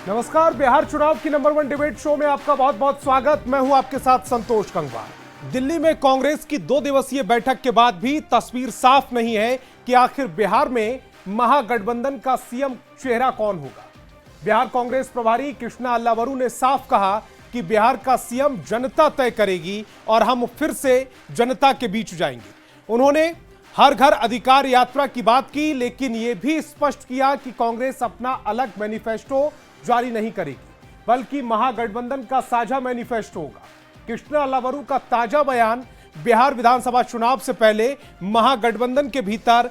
नमस्कार, बिहार चुनाव की नंबर 1 डिबेट शो में आपका बहुत बहुत स्वागत। मैं हूं आपके साथ संतोष गंगवार। दिल्ली में कांग्रेस की 2 दिवसीय बैठक के बाद भी तस्वीर साफ नहीं है कि आखिर बिहार में महागठबंधन का सीएम चेहरा कौन होगा। बिहार कांग्रेस प्रभारी कृष्णा अल्लावरू ने साफ कहा कि बिहार का सीएम जनता तय करेगी और हम फिर से जनता के बीच जाएंगे। उन्होंने हर घर अधिकार यात्रा की बात की, लेकिन यह भी स्पष्ट किया कि कांग्रेस अपना अलग मैनिफेस्टो जारी नहीं करेगी, बल्कि महागठबंधन का साझा मैनिफेस्टो होगा। कृष्णा अल्लावरू का ताजा बयान बिहार विधानसभा चुनाव से पहले महागठबंधन के भीतर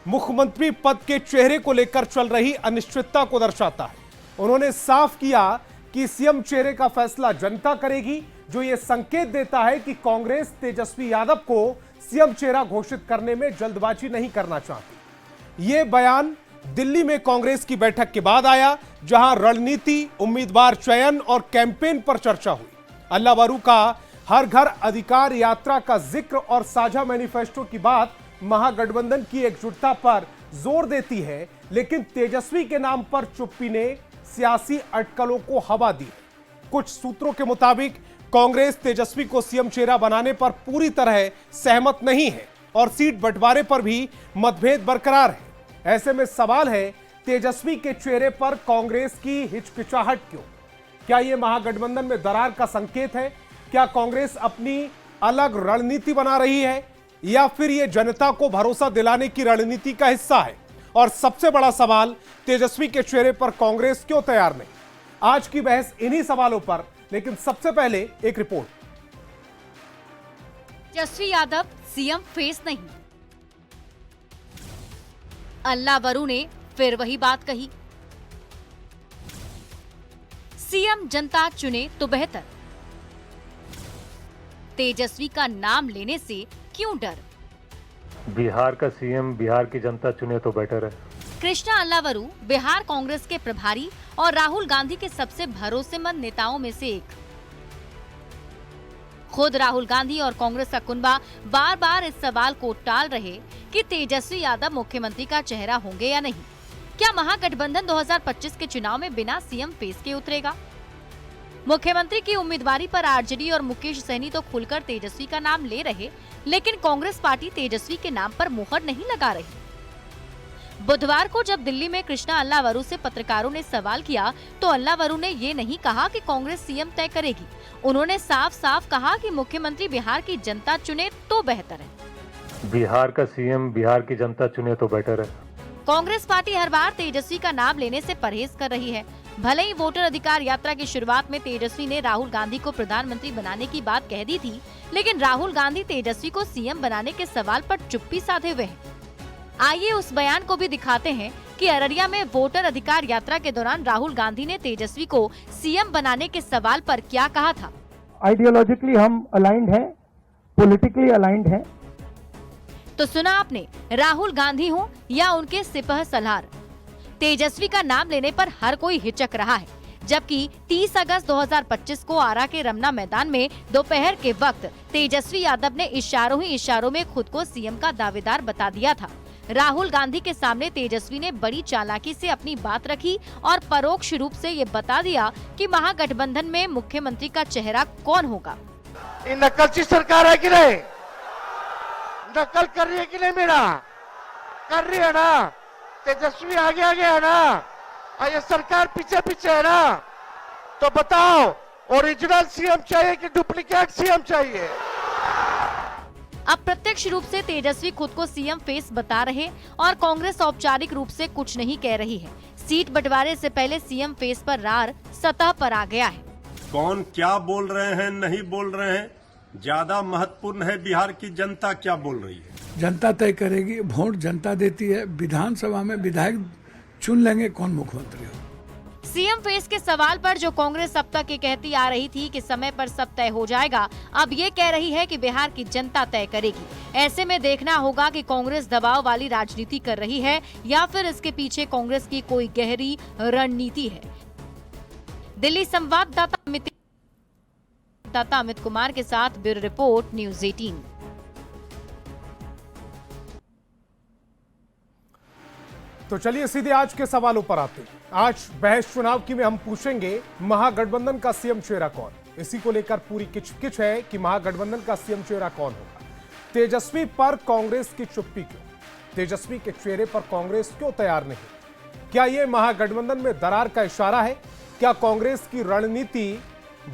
मुख्यमंत्री पद के चेहरे को लेकर चल रही अनिश्चितता को दर्शाता है। उन्होंने साफ किया कि सीएम चेहरे का फैसला जनता करेगी, जो यह संकेत देता है कि कांग्रेस तेजस्वी यादव को सीएम चेहरा घोषित करने में जल्दबाजी नहीं करना चाहती। यह बयान दिल्ली में कांग्रेस की बैठक के बाद आया, जहां रणनीति, उम्मीदवार चयन और कैंपेन पर चर्चा हुई। अल्लावरू का हर घर अधिकार यात्रा का जिक्र और साझा मैनिफेस्टो की बात महागठबंधन की एकजुटता पर जोर देती है, लेकिन तेजस्वी के नाम पर चुप्पी ने सियासी अटकलों को हवा दी। कुछ सूत्रों के मुताबिक कांग्रेस तेजस्वी को सीएम चेहरा बनाने पर पूरी तरह सहमत नहीं है और सीट बंटवारे पर भी मतभेद बरकरार है। ऐसे में सवाल है, तेजस्वी के चेहरे पर कांग्रेस की हिचकिचाहट क्यों? क्या यह महागठबंधन में दरार का संकेत है? क्या कांग्रेस अपनी अलग रणनीति बना रही है, या फिर यह जनता को भरोसा दिलाने की रणनीति का हिस्सा है? और सबसे बड़ा सवाल, तेजस्वी के चेहरे पर कांग्रेस क्यों तैयार नहीं? आज की बहस इन्हीं सवालों पर, लेकिन सबसे पहले एक report. Tejashwi Yadav CM face नहीं, अल्लावरू ने फिर वही बात कही। सीएम जनता चुने तो बेहतर, तेजस्वी का नाम लेने से क्यों डर? बिहार का सीएम बिहार की जनता चुने तो बेटर है। कृष्णा अल्लावरू बिहार कांग्रेस के प्रभारी और राहुल गांधी के सबसे भरोसेमंद नेताओं में से एक। खुद राहुल गांधी और कांग्रेस का कुनबा बार बार इस सवाल को टाल रहे कि तेजस्वी यादव मुख्यमंत्री का चेहरा होंगे या नहीं। क्या महागठबंधन 2025 के चुनाव में बिना सीएम फेस के उतरेगा? मुख्यमंत्री की उम्मीदवारी पर आरजेडी और मुकेश सहनी तो खुलकर तेजस्वी का नाम ले रहे, लेकिन कांग्रेस पार्टी तेजस्वी के नाम पर मुहर नहीं लगा रही। बुधवार को जब दिल्ली में कृष्णा अल्लावरू से पत्रकारों ने सवाल किया, तो अल्लावरू ने ये नहीं कहा कि कांग्रेस सीएम तय करेगी। उन्होंने साफ साफ कहा कि मुख्यमंत्री बिहार की जनता चुने तो बेहतर है। बिहार का सीएम बिहार की जनता चुने तो बेटर है। कांग्रेस पार्टी हर बार तेजस्वी का नाम लेने से परहेज कर रही है। भले ही वोटर अधिकार यात्रा की शुरुआत में तेजस्वी ने राहुल गांधी को प्रधानमंत्री बनाने की बात कह दी थी, लेकिन राहुल गांधी तेजस्वी को सीएम बनाने के सवाल पर चुप्पी साधे हुए हैं। आइए उस बयान को भी दिखाते हैं कि अररिया में वोटर अधिकार यात्रा के दौरान राहुल गांधी ने तेजस्वी को सीएम बनाने के सवाल पर क्या कहा था। आइडियोलॉजिकली हम अलाइंड हैं, पॉलिटिकली अलाइंड हैं। तो सुना आपने, राहुल गांधी हो या उनके सिपह सलार, तेजस्वी का नाम लेने पर हर कोई हिचक रहा है। जबकि 30 अगस्त 2025 को आरा के रमना मैदान में दोपहर के वक्त तेजस्वी यादव ने इशारों ही इशारों में खुद को सीएम का दावेदार बता दिया था। राहुल गांधी के सामने तेजस्वी ने बड़ी चालाकी से अपनी बात रखी और परोक्ष रूप से ये बता दिया कि महागठबंधन में मुख्यमंत्री का चेहरा कौन होगा। ये नकलची सरकार है कि नहीं? नकल कर रही है कि नहीं? मेरा कर रही है ना? तेजस्वी आगे आगे है ना, और ये सरकार पीछे पीछे है ना? तो बताओ, ओरिजिनल सीएम चाहिए कि डुप्लीकेट सीएम चाहिए? अब प्रत्यक्ष रूप से तेजस्वी खुद को सीएम फेस बता रहे और कांग्रेस औपचारिक रूप से कुछ नहीं कह रही है। सीट बंटवारे से पहले सीएम फेस पर रार सतह पर आ गया है। कौन क्या बोल रहे हैं, नहीं बोल रहे हैं, ज्यादा महत्वपूर्ण है बिहार की जनता क्या बोल रही है। जनता तय करेगी, वोट जनता देती है। विधानसभा में विधायक चुन लेंगे कौन मुख्यमंत्री हो। सीएम फेस के सवाल पर जो कांग्रेस अब तक ये कहती आ रही थी कि समय पर सब तय हो जाएगा, अब ये कह रही है कि बिहार की जनता तय करेगी। ऐसे में देखना होगा कि कांग्रेस दबाव वाली राजनीति कर रही है या फिर इसके पीछे कांग्रेस की कोई गहरी रणनीति है। दिल्ली संवाददाता अमित कुमार के साथ ब्यूरो रिपोर्ट, न्यूज़ 18। तो चलिए सीधे आज के सवालों पर आते हैं। आज बहस चुनाव की में हम पूछेंगे महागठबंधन का सीएम चेहरा कौन। इसी को लेकर पूरी किचकिच है कि महागठबंधन का सीएम चेहरा कौन होगा। तेजस्वी पर कांग्रेस की चुप्पी क्यों? तेजस्वी के चेहरे पर कांग्रेस क्यों तैयार नहीं? क्या यह महागठबंधन में दरार का इशारा है? क्या कांग्रेस की रणनीति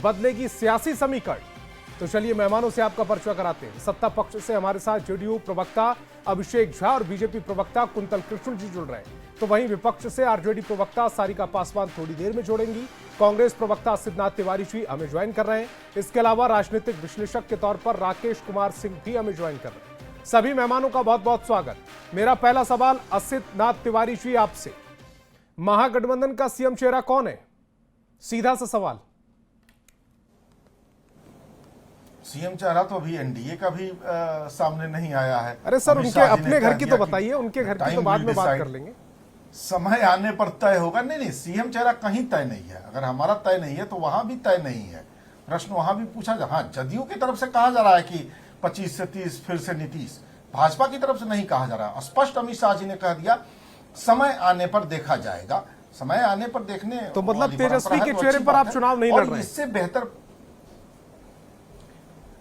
बदलेगी सियासी समीकरण? तो चलिए मेहमानों से आपका परिचय कराते हैं। सत्ता पक्ष से हमारे साथ जेडीयू प्रवक्ता अभिषेक झा और बीजेपी प्रवक्ता कुंतल कृष्ण जी जुड़ रहे हैं। तो वहीं विपक्ष से आरजेडी प्रवक्ता सारिका पासवान थोड़ी देर में जोड़ेंगी। कांग्रेस प्रवक्ता सिद्धनाथ तिवारी जी हमें ज्वाइन कर रहे हैं। इसके अलावा राजनीतिक विश्लेषक के तौर पर राकेश कुमार सिंह भी हमें ज्वाइन कर रहे हैं। सभी मेहमानों का बहुत बहुत स्वागत। मेरा पहला सवाल सिद्धनाथ तिवारी जी आपसे, महागठबंधन का सीएम चेहरा कौन है? सीधा सा सवाल। सीएम चेहरा तो अभी एनडीए का भी सामने नहीं आया है। अरे सर, उनके अपने घर की तो बताइए, उनके घर की तो बाद में बात कर लेंगे। समय आने पर तय होगा। नहीं, सीएम चेहरा कहीं तय नहीं है। अगर हमारा तय नहीं है तो वहां भी तय नहीं है। प्रश्न वहां भी पूछा जा, हाँ जदयू की तरफ से कहा जा रहा है कि 25 से 30 फिर से नीतीश। भाजपा की तरफ से नहीं कहा जा रहा। स्पष्ट अमित शाह जी ने कह दिया समय आने पर देखा जाएगा। समय आने पर देखने तो मतलब तेजस्वी के चेहरे पर आप चुनाव नहीं लड़ रहे।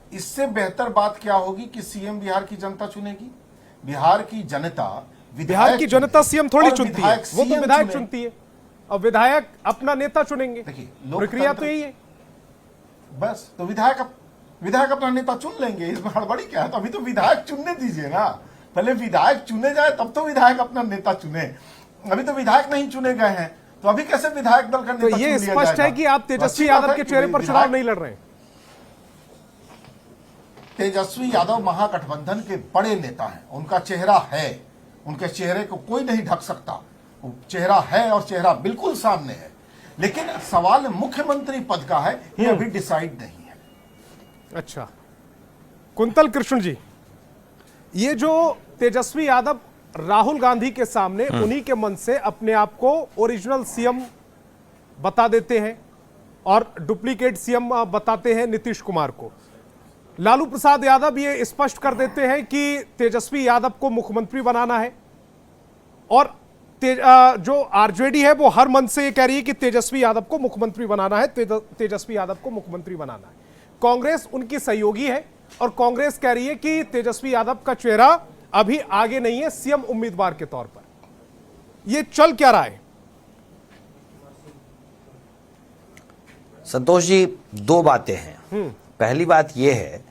इससे बेहतर बात क्या होगी कि सीएम बिहार की जनता चुनेगी। बिहार की जनता सीएम थोड़ी चुनती है, वो तो विधायक चुनती है और विधायक अपना नेता चुनेंगे। प्रक्रिया तो यही है। बस तो विधायक अपना नेता चुन लेंगे, इसमें हड़बड़ी क्या है? तो अभी तो विधायक चुनने दीजिए ना, पहले विधायक चुने जाए तब तो विधायक अपना नेता चुने। अभी तो विधायक नहीं चुने गए हैं, तो अभी कैसे विधायक दल का नेता? तो ये स्पष्ट है कि आप तेजस्वी यादव के चेहरे पर चुनाव नहीं लड़ रहे हैं। तेजस्वी यादव महागठबंधन के बड़े नेता हैं, उनका चेहरा है, उनके चेहरे को कोई नहीं ढक सकता। चेहरा है और चेहरा बिल्कुल सामने है, लेकिन सवाल मुख्यमंत्री पद का है, ये अभी डिसाइड नहीं है। अच्छा, कुंतल कृष्ण जी, ये जो तेजस्वी यादव राहुल गांधी के सामने उन्हीं के मन से अपने आप को ओरिजिनल सीएम बता देते हैं और डुप्लीकेट सीएम बताते हैं नीतीश कुमार को। लालू प्रसाद यादव ये स्पष्ट कर देते हैं कि तेजस्वी यादव को मुख्यमंत्री बनाना है और जो आरजेडी है वो हर मन से ये कह रही है कि तेजस्वी यादव को मुख्यमंत्री बनाना है, तेजस्वी यादव को मुख्यमंत्री बनाना है। कांग्रेस उनकी सहयोगी है और कांग्रेस कह रही है कि तेजस्वी यादव का चेहरा अभी आगे नहीं है सीएम उम्मीदवार के तौर पर। ये चल क्या रहा है? संतोष जी, दो बातें हैं। पहली बात यह है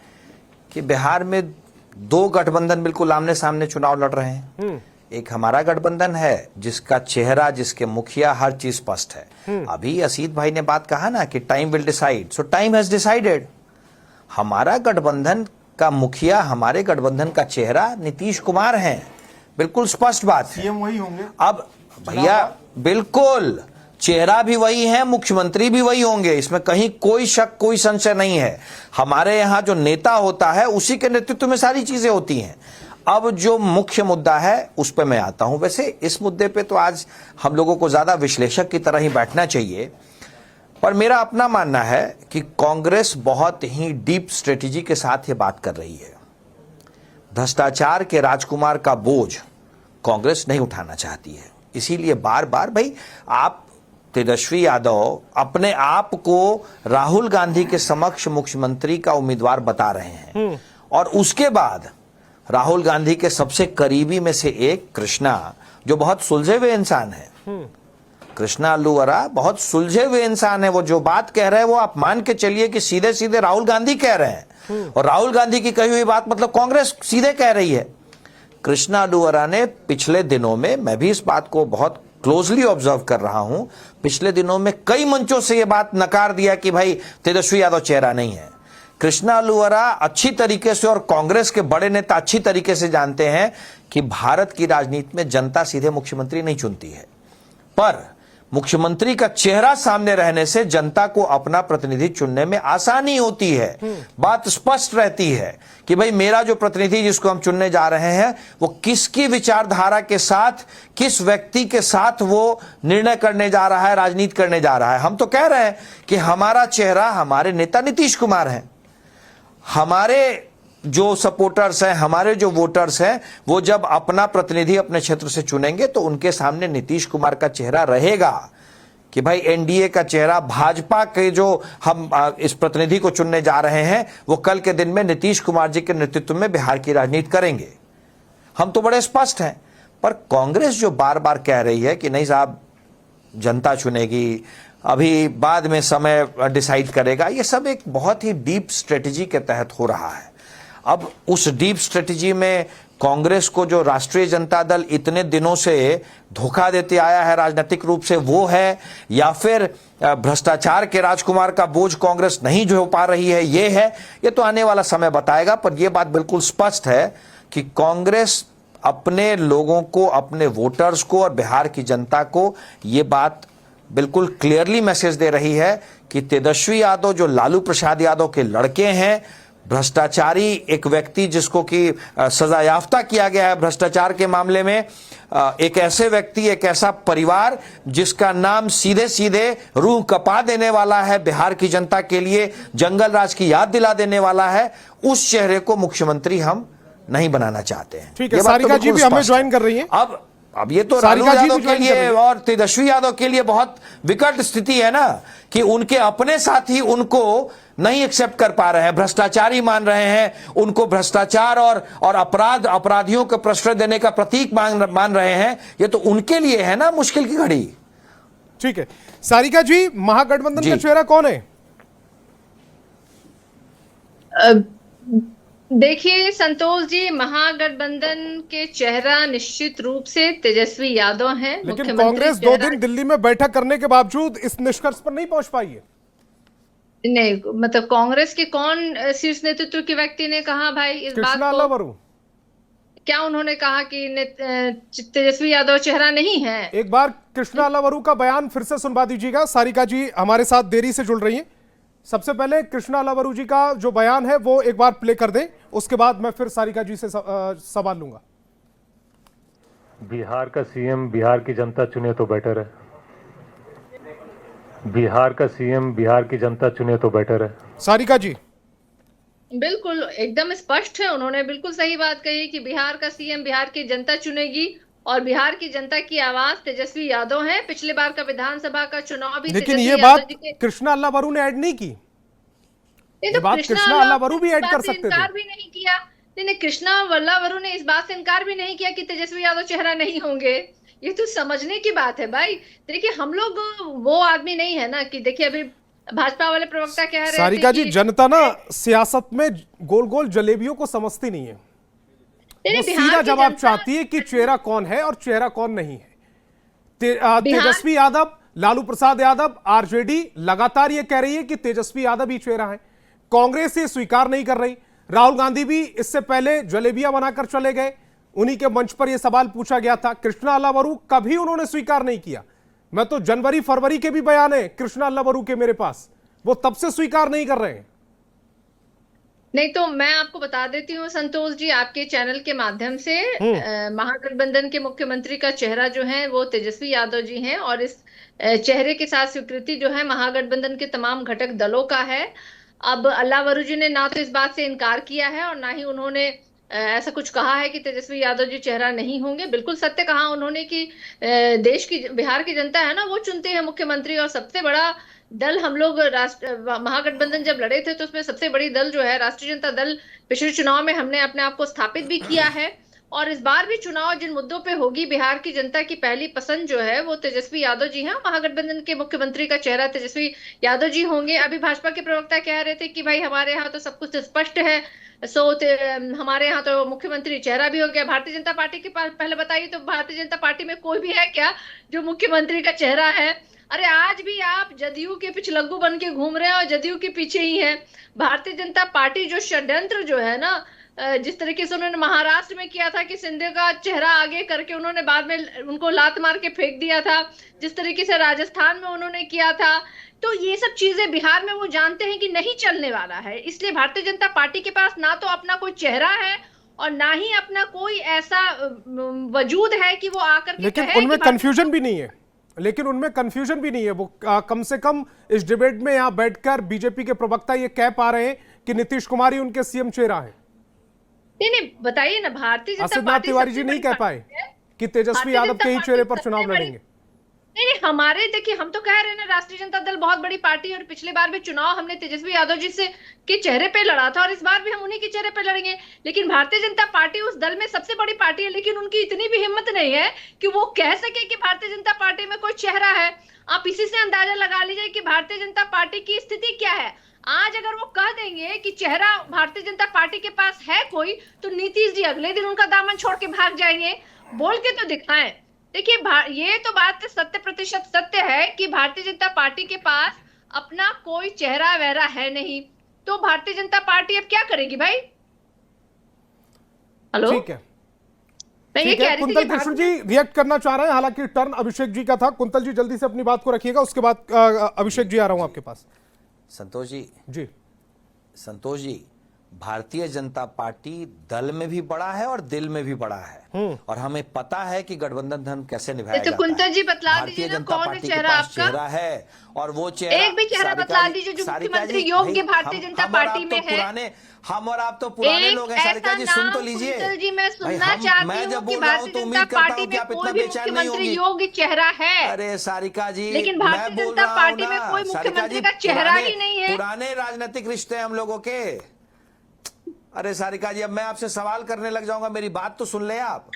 कि बिहार में दो गठबंधन बिल्कुल आमने सामने चुनाव लड़ रहे हैं। एक हमारा गठबंधन है जिसका चेहरा, जिसके मुखिया, हर चीज स्पष्ट है। अभी असीत भाई ने बात कहा ना कि time will decide, so time has decided. हमारा गठबंधन का मुखिया, हमारे गठबंधन का चेहरा नीतीश कुमार हैं, बिल्कुल स्पष्ट बात है। सीएम वही होंगे। अब भैया बिल्कुल चेहरा भी वही है, मुख्यमंत्री भी वही होंगे, इसमें कहीं कोई शक, कोई संशय नहीं है। हमारे यहां जो नेता होता है उसी के नेतृत्व में सारी चीजें होती हैं। अब जो मुख्य मुद्दा है उस पर मैं आता हूं। वैसे इस मुद्दे पे तो आज हम लोगों को ज्यादा विश्लेषक की तरह ही बैठना चाहिए, पर मेरा अपना मानना है कि कांग्रेस बहुत ही डीप स्ट्रेटेजी के साथ ये बात कर रही है। भ्रष्टाचार के राजकुमार का बोझ कांग्रेस नहीं उठाना चाहती है, इसीलिए बार बार भाई आप तेजस्वी यादव अपने आप को राहुल गांधी के समक्ष मुख्यमंत्री का उम्मीदवार बता रहे हैं और उसके बाद राहुल गांधी के सबसे करीबी में से एक कृष्णा, जो बहुत सुलझे हुए इंसान है, कृष्णा अल्लूवरा बहुत सुलझे हुए इंसान है। वो जो बात कह रहे हैं वो आप मान के चलिए कि सीधे सीधे राहुल गांधी कह रहे हैं और राहुल गांधी की कही हुई बात मतलब कांग्रेस सीधे कह रही है। कृष्णा अल्लूवरा ने पिछले दिनों में, मैं भी इस बात को बहुत क्लोजली ऑब्जर्व कर रहा हूं, पिछले दिनों में कई मंचों से यह बात नकार दिया कि भाई तेजस्वी यादव चेहरा नहीं है। कृष्णा अल्लूवरा अच्छी तरीके से और कांग्रेस के बड़े नेता अच्छी तरीके से जानते हैं कि भारत की राजनीति में जनता सीधे मुख्यमंत्री नहीं चुनती है, पर मुख्यमंत्री का चेहरा सामने रहने से जनता को अपना प्रतिनिधि चुनने में आसानी होती है। बात स्पष्ट रहती है कि भाई मेरा जो प्रतिनिधि जिसको हम चुनने जा रहे हैं वो किसकी विचारधारा के साथ, किस व्यक्ति के साथ वो निर्णय करने जा रहा है, राजनीति करने जा रहा है। हम तो कह रहे हैं कि हमारा चेहरा हमारे नेता नीतीश कुमार हैं, हमारे जो सपोर्टर्स हैं, हमारे जो वोटर्स हैं, वो जब अपना प्रतिनिधि अपने क्षेत्र से चुनेंगे तो उनके सामने नीतीश कुमार का चेहरा रहेगा कि भाई एनडीए का चेहरा, भाजपा के जो हम इस प्रतिनिधि को चुनने जा रहे हैं वो कल के दिन में नीतीश कुमार जी के नेतृत्व में बिहार की राजनीति करेंगे। हम तो बड़े स्पष्ट हैं। पर कांग्रेस जो बार बार कह रही है कि नहीं साहब जनता चुनेगी, अभी बाद में समय डिसाइड करेगा, ये सब एक बहुत ही डीप स्ट्रेटजी के तहत हो रहा है। अब उस डीप स्ट्रेटजी में कांग्रेस को जो राष्ट्रीय जनता दल इतने दिनों से धोखा देते आया है राजनीतिक रूप से, वो है, या फिर भ्रष्टाचार के राजकुमार का बोझ कांग्रेस नहीं झो पा रही है, ये है। ये तो आने वाला समय बताएगा। पर यह बात बिल्कुल स्पष्ट है कि कांग्रेस अपने लोगों को, अपने वोटर्स को और बिहार की जनता को ये बात बिल्कुल क्लियरली मैसेज दे रही है कि तेजस्वी यादव जो लालू प्रसाद यादव के लड़के हैं, भ्रष्टाचारी एक व्यक्ति जिसको कि सजा याफ्ता किया गया है भ्रष्टाचार के मामले में, एक ऐसे व्यक्ति, एक ऐसा परिवार जिसका नाम सीधे सीधे रूह कपा देने वाला है, बिहार की जनता के लिए जंगल राज की याद दिला देने वाला है, उस चेहरे को मुख्यमंत्री हम नहीं बनाना चाहते हैं। ठीक है, सारिका जी भी हमें ज्वाइन कर रही हैं। अब ये तो लालू यादव के लिए और तेजस्वी यादव के लिए बहुत विकट स्थिति है ना कि उनके अपने साथी उनको नहीं एक्सेप्ट कर पा रहे हैं, भ्रष्टाचारी मान रहे हैं, उनको भ्रष्टाचार और अपराधियों को प्रश्रय देने का प्रतीक मान रहे हैं। ये तो उनके लिए है ना मुश्किल की घड़ी। ठीक है, सारिका जी, महागठबंधन का चेहरा कौन है? देखिए संतोष जी, महागठबंधन के चेहरा निश्चित रूप से तेजस्वी यादव हैं। लेकिन कांग्रेस 2 दिन दिल्ली में बैठक करने के बावजूद इस निष्कर्ष पर नहीं पहुंच पाई है। नहीं, मतलब कांग्रेस के कौन शीर्ष नेतृत्व के व्यक्ति ने कहा भाई इस बात को? क्या उन्होंने कहा कि तेजस्वी यादव चेहरा नहीं है? एक बार कृष्णा अल्लावरू का बयान फिर से सुनवा दीजिएगा। सारिका जी हमारे साथ देरी से जुड़ रही हैं। सबसे पहले कृष्णा अल्लावरू जी का जो बयान है वो एक बार प्ले कर दें, उसके बाद मैं फिर सारिका जी से सवाल लूंगा। बिहार का सीएम बिहार की जनता चुने तो बेटर है। बिहार का सीएम बिहार की जनता चुने तो बेटर है। सारिका जी बिल्कुल एकदम स्पष्ट है, उन्होंने बिल्कुल सही बात कही कि बिहार का सीएम बिहार की जनता चुनेगी और बिहार की जनता की आवाज तेजस्वी यादव है। पिछले बार का विधानसभा का चुनाव भी, लेकिन ये बात कृष्णा अल्लावरू ने ऐड नहीं की। तो बात कृष्णा अल्लावरू भी ऐड कर सकते थे। इनकार भी नहीं किया। नहीं, कृष्णा अल्लावरू ने इस बात से इनकार भी नहीं किया कि तेजस्वी यादव चेहरा नहीं होंगे। ये तो समझने की बात है भाई। देखिए हम लोग वो आदमी नहीं है ना कि देखिए अभी भाजपा वाले प्रवक्ता कह रहे हैं। सारिका जी, जनता ना सियासत में गोल गोल जलेबियों को समझती नहीं है, वो सीधा जवाब चाहती है कि चेहरा कौन है और चेहरा कौन नहीं है। तेजस्वी यादव, लालू प्रसाद यादव, आरजेडी लगातार ये कह रही है कि तेजस्वी यादव ही चेहरा है। कांग्रेस ये स्वीकार नहीं कर रही। राहुल गांधी भी इससे पहले जलेबियां बनाकर चले गए, उन्हीं के मंच पर यह सवाल पूछा गया था। कृष्णा अल्लावरू कभी उन्होंने स्वीकार नहीं किया। मैं तो जनवरी फरवरी के भी बयान है कृष्णा अल्लावरू के मेरे पास, वो तब से स्वीकार नहीं कर रहे हैं। नहीं तो मैं आपको बता देती हूँ संतोष जी, आपके चैनल के माध्यम से महागठबंधन के मुख्यमंत्री का चेहरा जो है वो तेजस्वी यादव जी हैं और इस चेहरे के साथ स्वीकृति जो है महागठबंधन के तमाम घटक दलों का है। अब अल्लावरू जी ने ना तो इस बात से इनकार किया है और ना ही उन्होंने ऐसा कुछ कहा है कि तेजस्वी यादव जी चेहरा नहीं होंगे। बिल्कुल सत्य कहा उन्होंने कि देश की, बिहार की जनता है ना, वो चुनते हैं मुख्यमंत्री। और सबसे बड़ा दल हम लोग महागठबंधन जब लड़े थे तो उसमें सबसे बड़ी दल जो है राष्ट्रीय जनता दल, पिछले चुनाव में हमने अपने आप को स्थापित भी किया है। और इस बार भी चुनाव जिन मुद्दों पे होगी, बिहार की जनता की पहली पसंद जो है वो तेजस्वी यादव जी हैं। महागठबंधन के मुख्यमंत्री का चेहरा तेजस्वी यादव जी होंगे। अभी भाजपा के प्रवक्ता कह रहे थे कि भाई हमारे यहाँ तो सब कुछ स्पष्ट है, हमारे यहाँ तो मुख्यमंत्री चेहरा भी हो गया। भारतीय जनता पार्टी के पास पहले बताइए तो भारतीय जनता पार्टी में कोई भी है क्या जो मुख्यमंत्री का चेहरा है? अरे आज भी आप जदयू के पिछलग्गू बन के घूम रहे हैं और जदयू के पीछे ही है। भारतीय जनता पार्टी जो षड्यंत्र जो है ना, जिस तरीके से उन्होंने महाराष्ट्र में किया था कि सिंधिया का चेहरा आगे करके उन्होंने बाद में उनको लात मार के फेंक दिया था, जिस तरीके से राजस्थान में उन्होंने किया था, तो ये सब चीजें बिहार में वो जानते हैं कि नहीं चलने वाला है। इसलिए भारतीय जनता पार्टी के पास ना तो अपना कोई चेहरा है और ना ही अपना कोई ऐसा वजूद है कि वो आकर के लेकिन उनमें कंफ्यूजन भी नहीं है। लेकिन उनमें कंफ्यूजन भी नहीं है। वो कम से कम इस डिबेट में यहाँ बैठकर बीजेपी के प्रवक्ता ये कह पा रहे हैं कि नीतीश कुमार ही उनके सीएम चेहरा है। नहीं बताइए ना, भारतीय जनता असित पार्टी तिवारी जी सबसे नहीं बड़ी कह पाए पार्टी है। कि तेजस्वी भारतीय यादव जनता के ही पार्टी चेहरे पर सबसे चुनाव बड़ी- लड़ेंगे? नहीं, हमारे देखिए, हम तो कह रहे हैं ना, राष्ट्रीय जनता दल बहुत बड़ी पार्टी है और पिछले बार भी चुनाव हमने तेजस्वी यादव जी से के चेहरे पे लड़ा था और इस बार भी हम उन्हीं के चेहरे पे लड़ेंगे। लेकिन भारतीय जनता पार्टी उस दल में सबसे बड़ी पार्टी है, लेकिन उनकी इतनी भी हिम्मत नहीं है कि वो कह सके कि भारतीय जनता पार्टी में कोई चेहरा है। आप इसी से अंदाजा लगा लीजिए कि भारतीय जनता पार्टी की स्थिति क्या है। आज अगर वो कह देंगे कि चेहरा भारतीय जनता पार्टी के पास है कोई, तो नीतीश जी अगले दिन उनका दामन छोड़ के भाग जाएंगे। बोल के तो दिखाएं। देखिए, ये तो बात 100% सत्य है कि भारतीय जनता पार्टी के पास अपना कोई चेहरा वहरा है नहीं, तो भारतीय जनता पार्टी अब क्या करेगी भाई? हेलो, ठीक है, मैं ये ठीक कह है। रही थी कुंतल कि कृष्ण जी रिएक्ट करना चाह रहे हैं, हालांकि टर्न अभिषेक जी का था। कुंतल जी जल्दी से अपनी बात को रखिएगा, उसके बाद अभिषेक जी आ रहा हूं आपके पास। संतोष जी, संतोष जी, भारतीय जनता पार्टी दल में भी बड़ा है और दिल में भी बड़ा है, और हमें पता है कि गठबंधन धर्म कैसे निभाया तो जाता कुंतल है। जी बतला भारतीय दीजिए ना, जनता कौन है पार्टी के चेहरा पास आपका? चेहरा है, और वो चेहरा एक भी चेहरा बतला दीजिए जो मुख्यमंत्री योग्य भारतीय जनता पार्टी में है। हम और आप तो पुराने लोग हैं सारिका जी, सुन तो लीजिए। कुंतल जी, मैं सुनना भाई, चाहती मैं हूँ जब कि बोल रहा हूँ भारतीय तो जनता उम्मीद करता पार्टी हूँ कि में आप इतना कोई भी बेचैन नहीं मुख्यमंत्री होंगी। योग्य चेहरा है, अरे सारिका जी, लेकिन मैं भारतीय बोल जनता रहा हूँ पार्टी में ना, कोई सारिका मुख्यमंत्री जी, का चेहरा ही नहीं है। पुराने राजनीतिक रिश्ते हैं हम लोगों के। अरे सारिका जी, अब मैं आपसे सवाल करने लग जाऊंगा, मेरी बात तो सुन ले आप।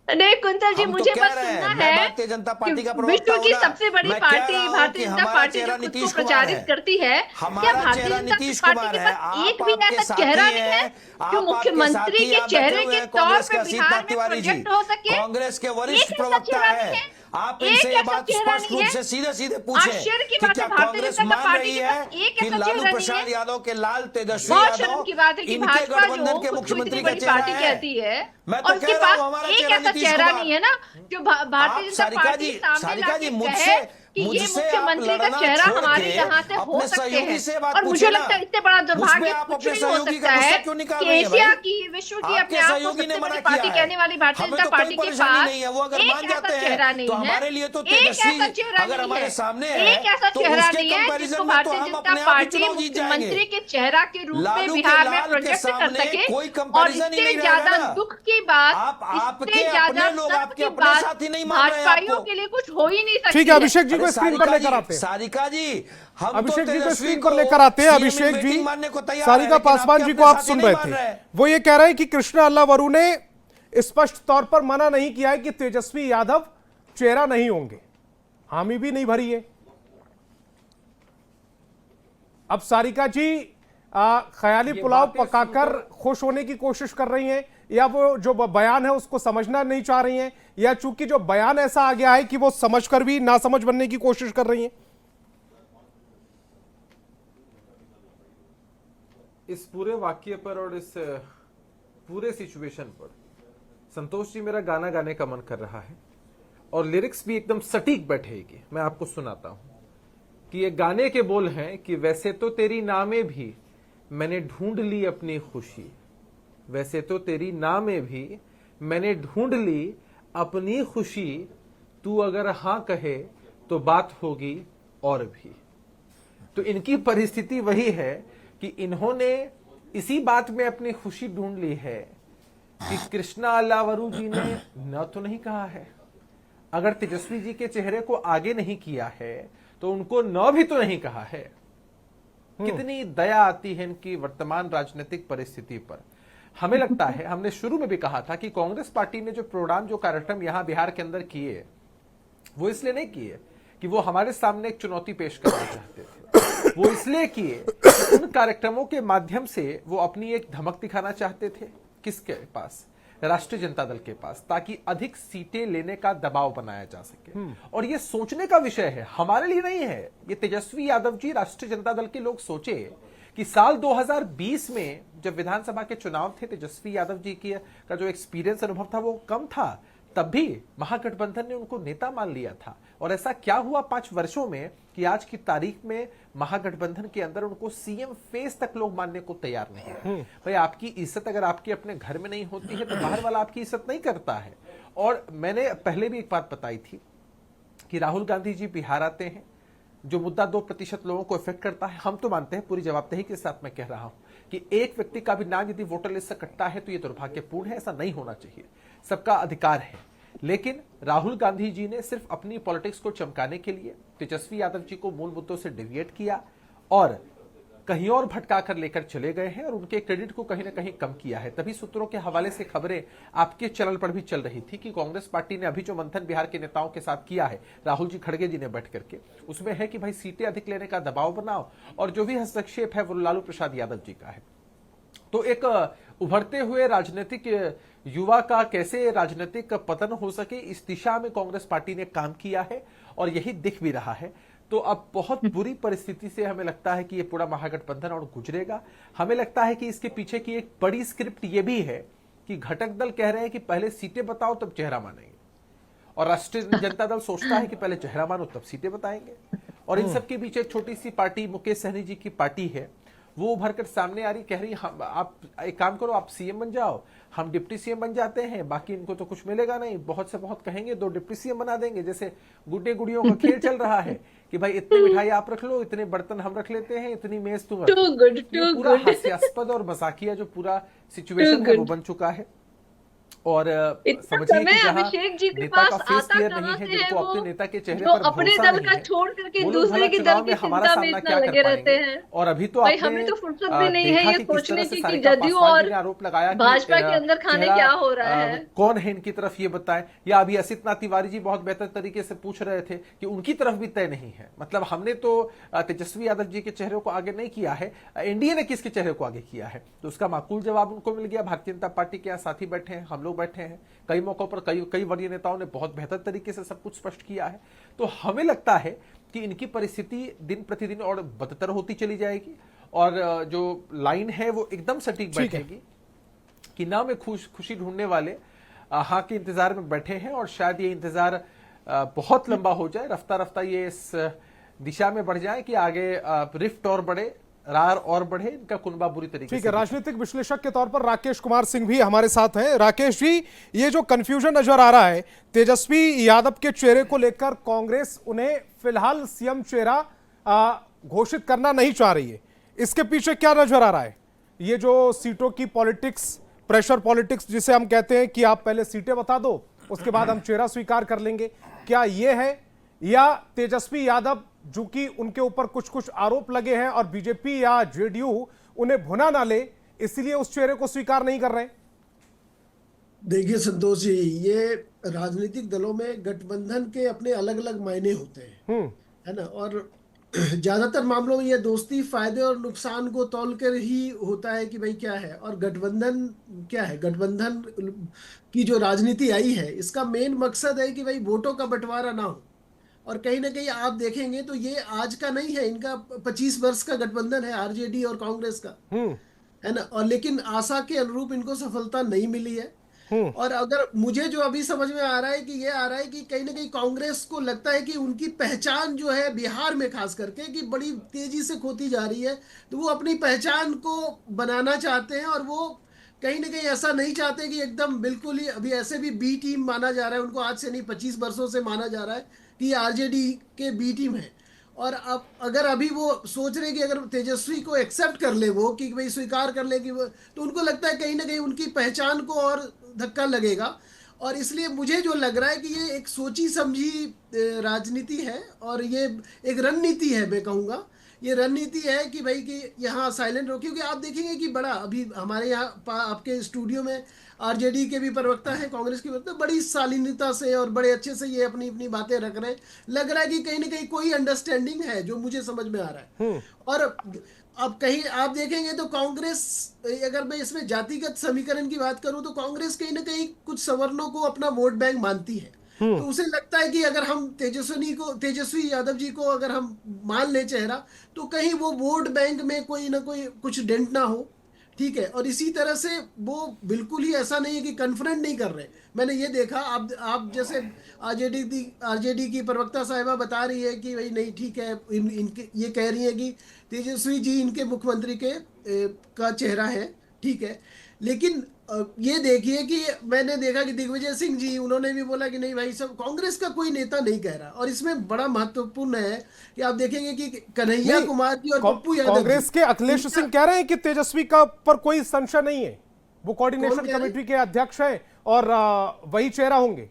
नहीं कुंतल जी, हम तो मुझे कह बस रहे हैं, सुनना मैं है भारतीय जनता पार्टी का कि प्रवक्ता विश्व की हूं ना, सबसे बड़ी मैं कह पार्टी रहा हूं भारतीय कि जनता हमारा पार्टी चेहरा जो खुद नीतीश को कुमार प्रचारित है। करती है, क्या हमारा भारतीय चेहरा जनता नीतीश पार्टी कुमार के है। पास आप एक भी आपके ऐसा चेहरा साथी नहीं है हैं, जो आप मुख्यमंत्री आपके के साथी चेहरे हैं, के बैठे हुए तौर कांग्रेस पे के असीत बिहार में तिवारी जी, प्रोजेक्ट हो सके? कांग्रेस के एक वरिष्ठ ऐसा प्रवक्ता चेहरा है। नहीं है। आप एक इनसे ये ऐसा बात चेहरा स्पष्ट नहीं रूप है। से सीधे सीधे पूछें आश्चर्य की कि बात क्या है, भारतीय कांग्रेस जनता मान पार्टी रही के है पास एक कि ऐसा लालू चेहरा नहीं प्रसाद है। यादव के लाल तेजस्वी बहुत शर्म यादव की बात है कि इनके भाजपा जो गठबंधन के खुद को मुख्यमंत्री इतनी का बड़ी चेहरा पार्टी है। कहती है मैं तो और उसके कह रहा हूं, पास हमारा एक चेहरा ऐसा नीतीश चेहरा कुमार। नहीं है ना जो भारतीय जनता पार्टी सामने सारिका जी, लाके कहे कि ये मुख्यमंत्री का चेहरा हमारे यहाँ से हो सकते हैं। और मुझे लगता है इससे बड़ा दुर्भाग्य कुछ नहीं हो सकता है कि एशिया की, विश्व की, अपने आप को सबसे बड़ी पार्टी कहने वाली भारतीय जनता पार्टी के पास एक ऐसा चेहरा नहीं है, एक ऐसा चेहरा नहीं है, एक ऐसा चेहरा नहीं है जिसको भारतीय जनता पार्टी मुख्यमंत्री के चेहरा के रूप में बिहार में प्रोजेक्ट कर सके। और इससे ज्यादा दुख की बात, इससे ज्यादा शर्म की बात भाजपाइयों के लिए कुछ हो ही नहीं सकती। ठीक है, अभिषेक जी को स्क्रीन पर लेकर आते हैं। सारिका जी, हम अभिषेक तो जी को तेजस्वी स्क्रीन पर लेकर आते हैं। CM अभिषेक जी, मीटिंग मानने को तैयार सारिका है, लेकिन पासवान आपके जी को आप अपने सुन साथी रहे नहीं मान थे, रहे। वो ये कह रहे हैं कि कृष्णा अल्लावरू ने स्पष्ट तौर पर मना नहीं किया है कि तेजस्वी यादव चेहरा नहीं होंगे, हामी भी नहीं भरी है। अब सारिका जी ख्याली पुलाव पकाकर खुश होने की कोशिश कर रही हैं, या वो जो बयान है उसको समझना नहीं चाह रही हैं, या चूंकि जो बयान ऐसा आ गया है कि वो समझकर भी नासमझ बनने की कोशिश कर रही हैं? इस पूरे वाक्य पर और इस पूरे सिचुएशन पर संतोष जी, मेरा गाना गाने का मन कर रहा है और लिरिक्स भी एकदम सटीक बैठेगी। मैं आपको सुनाता हूं कि ये गाने के बोल हैं कि वैसे तो तेरी नामे भी मैंने ढूंढ ली अपनी खुशी, वैसे तो तेरी नामे भी मैंने ढूंढ ली अपनी खुशी, तू अगर हां कहे तो बात होगी और भी। तो इनकी परिस्थिति वही है कि इन्होंने इसी बात में अपनी खुशी ढूंढ ली है कि कृष्णा अल्लावरू जी ने न तो नहीं कहा है, अगर तेजस्वी जी के चेहरे को आगे नहीं किया है तो उनको न भी तो नहीं कहा है। कितनी दया आती है इनकी वर्तमान राजनीतिक परिस्थिति पर। हमें लगता है, हमने शुरू में भी कहा था कि कांग्रेस पार्टी ने जो प्रोग्राम, जो कार्यक्रम यहां बिहार के अंदर किए, वो इसलिए नहीं किए कि वो हमारे सामने एक चुनौती पेश करना चाहते थे, वो इसलिए किए कि उन कार्यक्रमों के माध्यम से वो अपनी एक धमक दिखाना चाहते थे। किसके पास? राष्ट्रीय जनता दल के पास, ताकि अधिक सीटें लेने का दबाव बनाया जा सके। और ये सोचने का विषय है, हमारे लिए नहीं है। ये तेजस्वी यादव जी, राष्ट्रीय जनता दल के लोग सोचे कि साल 2020 में जब विधानसभा के चुनाव थे, तेजस्वी यादव जी की का जो एक्सपीरियंस, अनुभव था वो कम था, तब भी महागठबंधन ने उनको नेता मान लिया था। और ऐसा क्या हुआ 5 वर्षों में कि आज की तारीख में महागठबंधन के अंदर उनको सीएम फेस तक लोग मानने को तैयार नहीं है। भाई, आपकी इज्जत अगर आपके अपने घर में नहीं होती है तो बाहर वाला आपकी इज्जत नहीं करता है। और मैंने पहले भी एक बात बताई थी कि राहुल गांधी जी बिहार आते हैं, जो मुद्दा 2% लोगों को इफेक्ट करता है, हम तो मानते हैं, पूरी जवाबदेही के साथ मैं कह रहा हूं कि एक व्यक्ति का भी नाम यदि वोटर लिस्ट से कटता है तो ये दुर्भाग्यपूर्ण है, ऐसा नहीं होना चाहिए, सबका अधिकार है। लेकिन राहुल गांधी जी ने सिर्फ अपनी पॉलिटिक्स को चमकाने के लिए तेजस्वी यादव जी को मूल मुद्दों से डिविएट किया और कहीं और भटका कर लेकर चले गए हैं और उनके क्रेडिट को कहीं ना कहीं कम किया है। तभी सूत्रों के हवाले से खबरें आपके चैनल पर भी चल रही थी कि कांग्रेस पार्टी ने अभी जो मंथन बिहार के नेताओं के साथ किया है, राहुल जी खड़गे जी ने बैठ करके, उसमें है कि भाई सीटें अधिक लेने का दबाव बनाओ और जो भी हस्तक्षेप है वो लालू प्रसाद यादव जी का है। तो एक उभरते हुए राजनीतिक युवा का कैसे राजनीतिक पतन हो सके, इस दिशा में कांग्रेस पार्टी ने काम किया है और यही दिख भी रहा है। तो अब बहुत बुरी परिस्थिति से हमें लगता है कि ये पूरा महागठबंधन और गुजरेगा। हमें लगता है कि इसके पीछे की एक बड़ी स्क्रिप्ट ये भी है कि घटक दल कह रहे हैं कि पहले सीटें बताओ तब चेहरा मानेंगे, और राष्ट्रीय जनता दल सोचता है कि पहले चेहरा मानो तब सीटें बताएंगे। और इन सब के बीच एक छोटी सी पार्टी, मुकेश सहनी जी की पार्टी है, वो उभर कर सामने आ रही, कह रही हम, आप एक काम करो, आप सीएम बन जाओ, हम डिप्टी सीएम बन जाते हैं, बाकी इनको तो कुछ मिलेगा नहीं, बहुत से बहुत कहेंगे 2 डिप्टी सीएम बना देंगे। जैसे गुड्डे गुड़ियों का खेल चल रहा है कि भाई इतनी मिठाई आप रख लो, इतने बर्तन हम रख लेते हैं, इतनी मेज तुम रख लो। ये पूरा हास्यास्पद और मजाकिया जो पूरा सिचुएशन है वो बन चुका है। और समझिए कि जहां नेता का फेस क्लियर नहीं है, जिनको अपने नेता के चेहरे पर अपने दल का छोड़ करके दूसरे के दल की चिंता में इतना लगे रहते हैं। और अभी तो हमें तो फुर्सत भी नहीं है ये सोचने की कि जदयू और आरोप लगाया भाजपा के अंदर खाने क्या हो रहा है, कौन है इनकी तरफ ये बताएं। या अभी असित नाथ तिवारी जी बहुत बेहतर तरीके से पूछ रहे थे कि उनकी तरफ भी तय नहीं है। मतलब हमने तो तेजस्वी यादव जी के चेहरे को आगे नहीं किया है, एनडीए ने किसके चेहरे को आगे किया है, तो उसका माकूल जवाब उनको मिल गया। भारतीय जनता पार्टी के यहाँ साथी बैठे हैं, हम लोग बैठे हैं, कई मौकों पर कई वरीय नेताओं ने बहुत बेहतर तरीके से सब कुछ स्पष्ट किया है। तो हमें लगता है कि इनकी परिस्थिति दिन प्रतिदिन और बदतर होती चली जाएगी और जो लाइन है वो एकदम सटीक बैठेगी कि ना में खुशी ढूंढने वाले हाँ के इंतजार में बैठे हैं और शायद ये इंतजार बहुत लंबा हो जाए, रफ्ता रफ्ता ये इस दिशा में बढ़ जाए कि आगे रिफ्ट और बढ़े, रार और बढ़े, इनका कुनबा बुरी तरीके से। ठीक है, राजनीतिक विश्लेषक के तौर पर राकेश कुमार सिंह भी हमारे साथ हैं। राकेश जी, ये जो कंफ्यूजन नजर आ रहा है तेजस्वी यादव के चेहरे को लेकर, कांग्रेस उन्हें फिलहाल सीएम चेहरा घोषित करना नहीं चाह रही है, इसके पीछे क्या नजर आ रहा है? ये जो सीटों की पॉलिटिक्स, प्रेशर पॉलिटिक्स जिसे हम कहते हैं कि आप पहले सीटें बता दो उसके बाद हम चेहरा स्वीकार कर लेंगे, क्या ये है? या तेजस्वी यादव जो कि उनके ऊपर कुछ कुछ आरोप लगे हैं और बीजेपी या जेडीयू उन्हें भुना ना ले इसलिए उस चेहरे को स्वीकार नहीं कर रहे? देखिए संतोष जी, ये राजनीतिक दलों में गठबंधन के अपने अलग अलग मायने होते हैं, है ना, और ज्यादातर मामलों में ये दोस्ती फायदे और नुकसान को तौलकर ही होता है कि भाई क्या है। और गठबंधन क्या है, गठबंधन की जो राजनीति आई है इसका मेन मकसद है कि भाई वोटों का बंटवारा ना हो। और कहीं ना कहीं आप देखेंगे तो ये आज का नहीं है, इनका 25 वर्ष का गठबंधन है आरजेडी और कांग्रेस का, है ना। और लेकिन आशा के अनुरूप इनको सफलता नहीं मिली है। और अगर मुझे जो अभी समझ में आ रहा है कि ये आ रहा है कि कहीं ना कहीं कांग्रेस को लगता है कि उनकी पहचान जो है बिहार में खास करके कि बड़ी तेजी से खोती जा रही है, तो वो अपनी पहचान को बनाना चाहते हैं। और वो कहीं ना कहीं ऐसा नहीं चाहते कि एकदम बिल्कुल ही, अभी ऐसे भी बी टीम माना जा रहा है उनको, आज से नहीं 25 वर्षों से माना जा रहा है कि आरजेडी के बी टीम है। और अब अगर अभी वो सोच रहे कि अगर तेजस्वी को एक्सेप्ट कर ले वो, कि भाई स्वीकार कर ले कि वो, तो उनको लगता है कहीं ना कहीं उनकी पहचान को और धक्का लगेगा। और इसलिए मुझे जो लग रहा है कि ये एक सोची समझी राजनीति है और ये एक रणनीति है, मैं कहूँगा ये रणनीति है कि भाई कि यहाँ साइलेंट रहो। क्योंकि आप देखेंगे कि बड़ा अभी हमारे यहाँ आपके स्टूडियो में आरजेडी के भी प्रवक्ता हैं, कांग्रेस के प्रवक्ता, बड़ी शालीनता से और बड़े अच्छे से ये अपनी अपनी बातें रख रहे हैं। लग रहा है कि कहीं ना कहीं कोई अंडरस्टैंडिंग है, जो मुझे समझ में आ रहा है। और अब कहीं आप देखेंगे तो कांग्रेस, अगर मैं इसमें जातिगत समीकरण की बात करूं तो कांग्रेस कहीं ना कहीं कुछ सवर्णों को अपना वोट बैंक मानती है। तो उसे लगता है कि अगर हम तेजस्वी यादव जी को अगर हम मान ले चेहरा, तो कहीं वो वोट बैंक में कोई ना कोई कुछ डेंट ना हो, ठीक है। और इसी तरह से वो बिल्कुल ही ऐसा नहीं है कि कन्फ्रंट नहीं कर रहे। मैंने ये देखा, आप जैसे आरजेडी की प्रवक्ता साहिबा बता रही है कि भाई नहीं ठीक है, इनके ये कह रही है कि तेजस्वी जी इनके मुख्यमंत्री का चेहरा है, ठीक है। लेकिन ये देखिए कि मैंने देखा कि दिग्विजय सिंह जी उन्होंने भी बोला कि नहीं भाई सब कांग्रेस का कोई नेता नहीं कह रहा, और इसमें बड़ा महत्वपूर्ण है कि आप देखेंगे कि कन्हैया नहीं, कुमार जी और पप्पू यादव कांग्रेस जी, के अखिलेश सिंह कह रहे हैं कि तेजस्वी का पर कोई संशय नहीं है, वो कोऑर्डिनेशन कौन कह रहे कमेटी के अध्यक्ष हैं और वही चेहरा होंगे। ये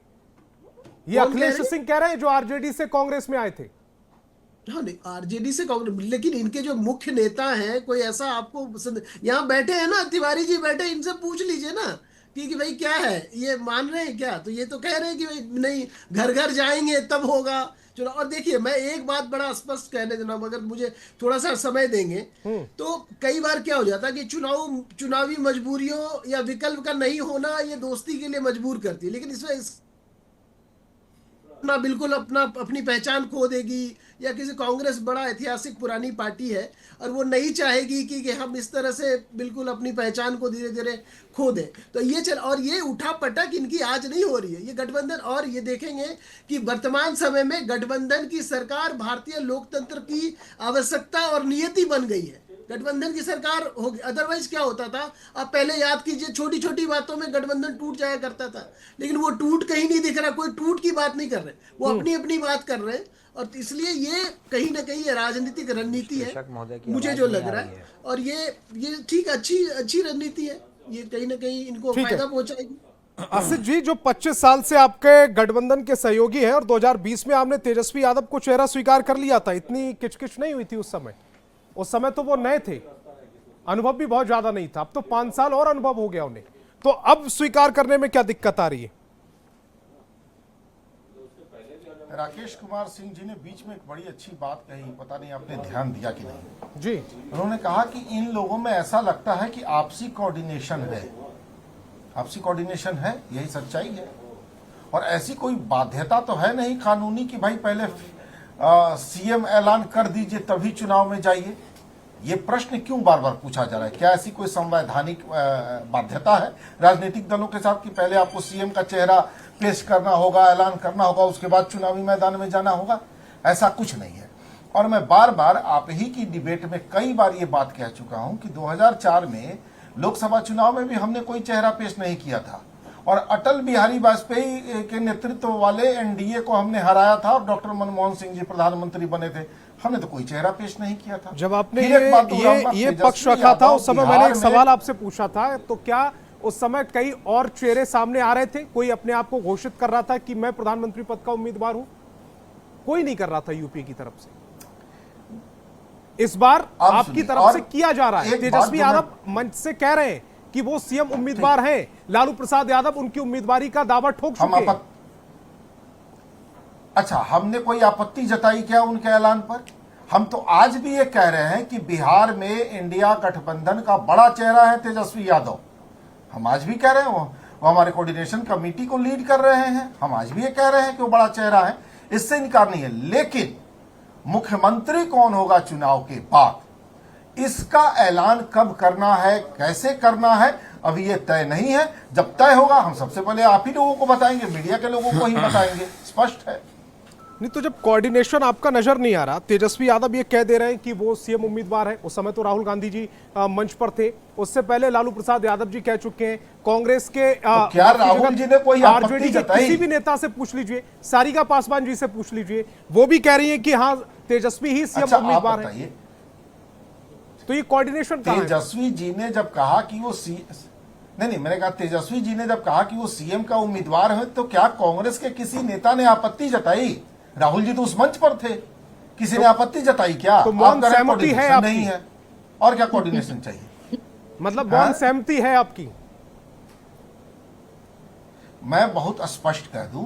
कौन कह अखिलेश रहे? सिंह कह रहे हैं जो आरजेडी से कांग्रेस में आए थे। हाँ नहीं, आरजेडी से कांग्रेस, लेकिन इनके जो मुख्य नेता हैं कोई ऐसा आपको यहाँ बैठे हैं ना, तिवारी जी बैठे, इनसे पूछ लीजिए ना कि भाई क्या है, ये मान रहे हैं क्या? तो ये तो कह रहे हैं कि भाई नहीं, घर घर जाएंगे तब होगा चुनाव। और देखिए मैं एक बात बड़ा स्पष्ट कहने देना, मगर मुझे थोड़ा सा समय देंगे तो कई बार क्या हो जाता है कि चुनावी मजबूरियों या विकल्प का नहीं होना ये दोस्ती के लिए मजबूर करती है, लेकिन इसमें अपना बिल्कुल अपनी पहचान खो देगी, या किसी कांग्रेस बड़ा ऐतिहासिक पुरानी पार्टी है और वो नहीं चाहेगी कि हम इस तरह से बिल्कुल अपनी पहचान को धीरे धीरे खो दें। तो ये और ये उठा पटक इनकी आज नहीं हो रही है, ये गठबंधन। और ये देखेंगे कि वर्तमान समय में गठबंधन की सरकार भारतीय लोकतंत्र की आवश्यकता और नियति बन गई है। गठबंधन की सरकार होगी, अदरवाइज क्या होता था, आप पहले याद कीजिए, छोटी छोटी बातों में गठबंधन टूट जाया करता था, लेकिन वो टूट कहीं नहीं दिख रहा, कोई टूट की बात नहीं कर रहे, वो अपनी अपनी बात कर रहे हैं। और इसलिए ये कहीं ना कहीं ये राजनीतिक रणनीति है, मुझे जो लग रहा है, और ये ठीक अच्छी रणनीति है, ये कहीं ना कहीं इनको फायदा पहुंचाएगी। आसिफ जी, जो 25 साल से आपके गठबंधन के सहयोगी हैं और 2020 में आपने तेजस्वी यादव को चेहरा स्वीकार कर लिया था, इतनी किचकिच नहीं हुई थी उस समय तो वो नए थे, अनुभव भी बहुत ज्यादा नहीं था। अब तो 5 साल और अनुभव हो गया उन्हें, तो अब स्वीकार करने में क्या दिक्कत आ रही है? राकेश कुमार सिंह जी ने बीच में एक बड़ी अच्छी बात कही, पता नहीं आपने ध्यान दिया कि नहीं जी। उन्होंने कहा कि इन लोगों में ऐसा लगता है कि आपसी कोऑर्डिनेशन है, आपसी कोऑर्डिनेशन है, यही सच्चाई है। और ऐसी कोई बाध्यता तो है नहीं कानूनी कि भाई पहले सीएम ऐलान कर दीजिए तभी चुनाव में जाइए। ये प्रश्न क्यों बार बार पूछा जा रहा है? क्या ऐसी कोई संवैधानिक बाध्यता है राजनीतिक दलों के साथ कि पहले आपको सीएम का चेहरा पेश करना होगा, ऐलान करना होगा, उसके बाद चुनावी मैदान में जाना होगा? ऐसा कुछ नहीं है। और मैं बार बार आप ही की डिबेट में कई बार ये बात कह चुका हूं कि 2004 में लोकसभा चुनाव में भी हमने कोई चेहरा पेश नहीं किया था, और अटल बिहारी वाजपेयी के नेतृत्व वाले एनडीए को हमने हराया था और डॉक्टर मनमोहन सिंह जी प्रधानमंत्री बने थे, हमने तो कोई चेहरा पेश नहीं किया था। जब आपने ये पक्ष रखा था उस समय मैंने एक सवाल आपसे पूछा था, तो क्या उस समय कई और चेहरे सामने आ रहे थे? कोई अपने आप को घोषित कर रहा था कि मैं प्रधानमंत्री पद का उम्मीदवार हूं? कोई नहीं कर रहा था यूपी की तरफ से। इस बार आपकी तरफ से किया जा रहा है। तेजस्वी यादव मंच से कह रहे हैं कि वो सीएम उम्मीदवार हैं, लालू प्रसाद यादव उनकी उम्मीदवारी का दावा ठोक चुके हैं। अच्छा, हमने कोई आपत्ति जताई क्या उनके ऐलान पर? हम तो आज भी ये कह रहे हैं कि बिहार में इंडिया गठबंधन का बड़ा चेहरा है तेजस्वी यादव। हम आज भी कह रहे हैं वो हमारे कोऑर्डिनेशन कमेटी को लीड कर रहे हैं, हम आज भी ये कह रहे हैं कि वो बड़ा चेहरा है, इससे इनकार नहीं है। लेकिन मुख्यमंत्री कौन होगा चुनाव के बाद, इसका ऐलान कब करना है, कैसे करना है, अभी ये तय नहीं है। जब तय होगा हम सबसे पहले आप ही लोगों को बताएंगे, मीडिया के लोगों को ही बताएंगे, स्पष्ट है। नहीं तो जब कोऑर्डिनेशन आपका नजर नहीं आ रहा, तेजस्वी यादव ये कह दे रहे हैं कि वो सीएम उम्मीदवार है, उस समय तो राहुल गांधी जी मंच पर थे, उससे पहले लालू प्रसाद यादव जी कह चुके हैं, कांग्रेस के तो क्या राहुल जी ने कोई आपत्ति जताई? किसी भी नेता से पूछ लीजिए, सारिका पासवान जी से पूछ लीजिए, वो भी कह रही है कि हाँ तेजस्वी ही सीएम उम्मीदवार है। तो ये कोऑर्डिनेशन तेजस्वी जी ने जब कहा कि वो नहीं, मैंने कहा तेजस्वी जी ने जब कहा कि वो सीएम का उम्मीदवार है, तो क्या कांग्रेस के किसी नेता ने आपत्ति जताई? राहुल जी तो उस मंच पर थे, किसी ने आपत्ति जताई क्या? तो मौन सहमति है आपकी? नहीं है, और क्या कोऑर्डिनेशन चाहिए? मतलब मौन सहमति है आपकी? मैं बहुत स्पष्ट कह दूं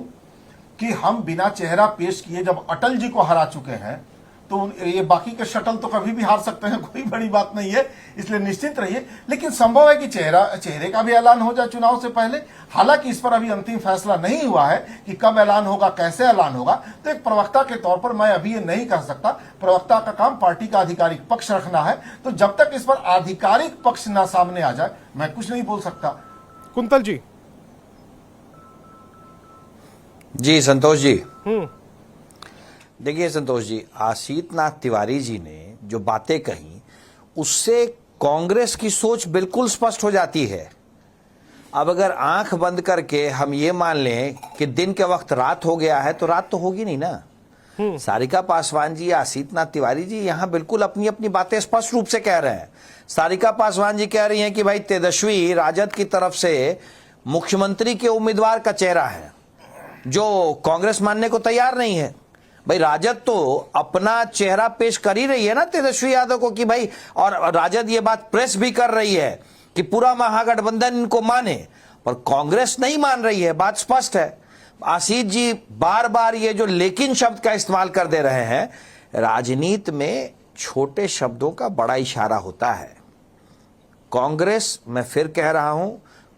कि हम बिना चेहरा पेश किए जब अटल जी को हरा चुके हैं, तो ये बाकी के शटल तो कभी भी हार सकते हैं, कोई बड़ी बात नहीं है, इसलिए निश्चिंत रहिए। लेकिन संभव है कि चेहरे का भी ऐलान हो जाए चुनाव से पहले। हालांकि इस पर अभी अंतिम फैसला नहीं हुआ है कि कब ऐलान होगा, कैसे ऐलान होगा। तो एक प्रवक्ता के तौर पर मैं अभी ये नहीं कह सकता, प्रवक्ता का काम पार्टी का आधिकारिक पक्ष रखना है। तो जब तक इस पर आधिकारिक पक्ष ना सामने आ जाए, मैं कुछ नहीं बोल सकता। कुंतल जी। जी संतोष जी, देखिए संतोष जी, आशीष नाथ तिवारी जी ने जो बातें कही उससे कांग्रेस की सोच बिल्कुल स्पष्ट हो जाती है। अब अगर आंख बंद करके हम ये मान लें कि दिन के वक्त रात हो गया है, तो रात तो होगी नहीं ना। सारिका पासवान जी, आशीतनाथ तिवारी जी यहाँ बिल्कुल अपनी अपनी बातें स्पष्ट रूप से कह रहे हैं। सारिका पासवान जी कह रही हैं कि भाई तेजस्वी राजद की तरफ से मुख्यमंत्री के उम्मीदवार का चेहरा है, जो कांग्रेस मानने को तैयार नहीं है। भाई राजद तो अपना चेहरा पेश कर ही रही है ना तेजस्वी यादव को कि भाई, और राजद ये बात प्रेस भी कर रही है कि पूरा महागठबंधन इनको माने, पर कांग्रेस नहीं मान रही है। बात स्पष्ट है। आशीष जी बार बार ये जो लेकिन शब्द का इस्तेमाल कर दे रहे हैं, राजनीति में छोटे शब्दों का बड़ा इशारा होता है। कांग्रेस, मैं फिर कह रहा हूं,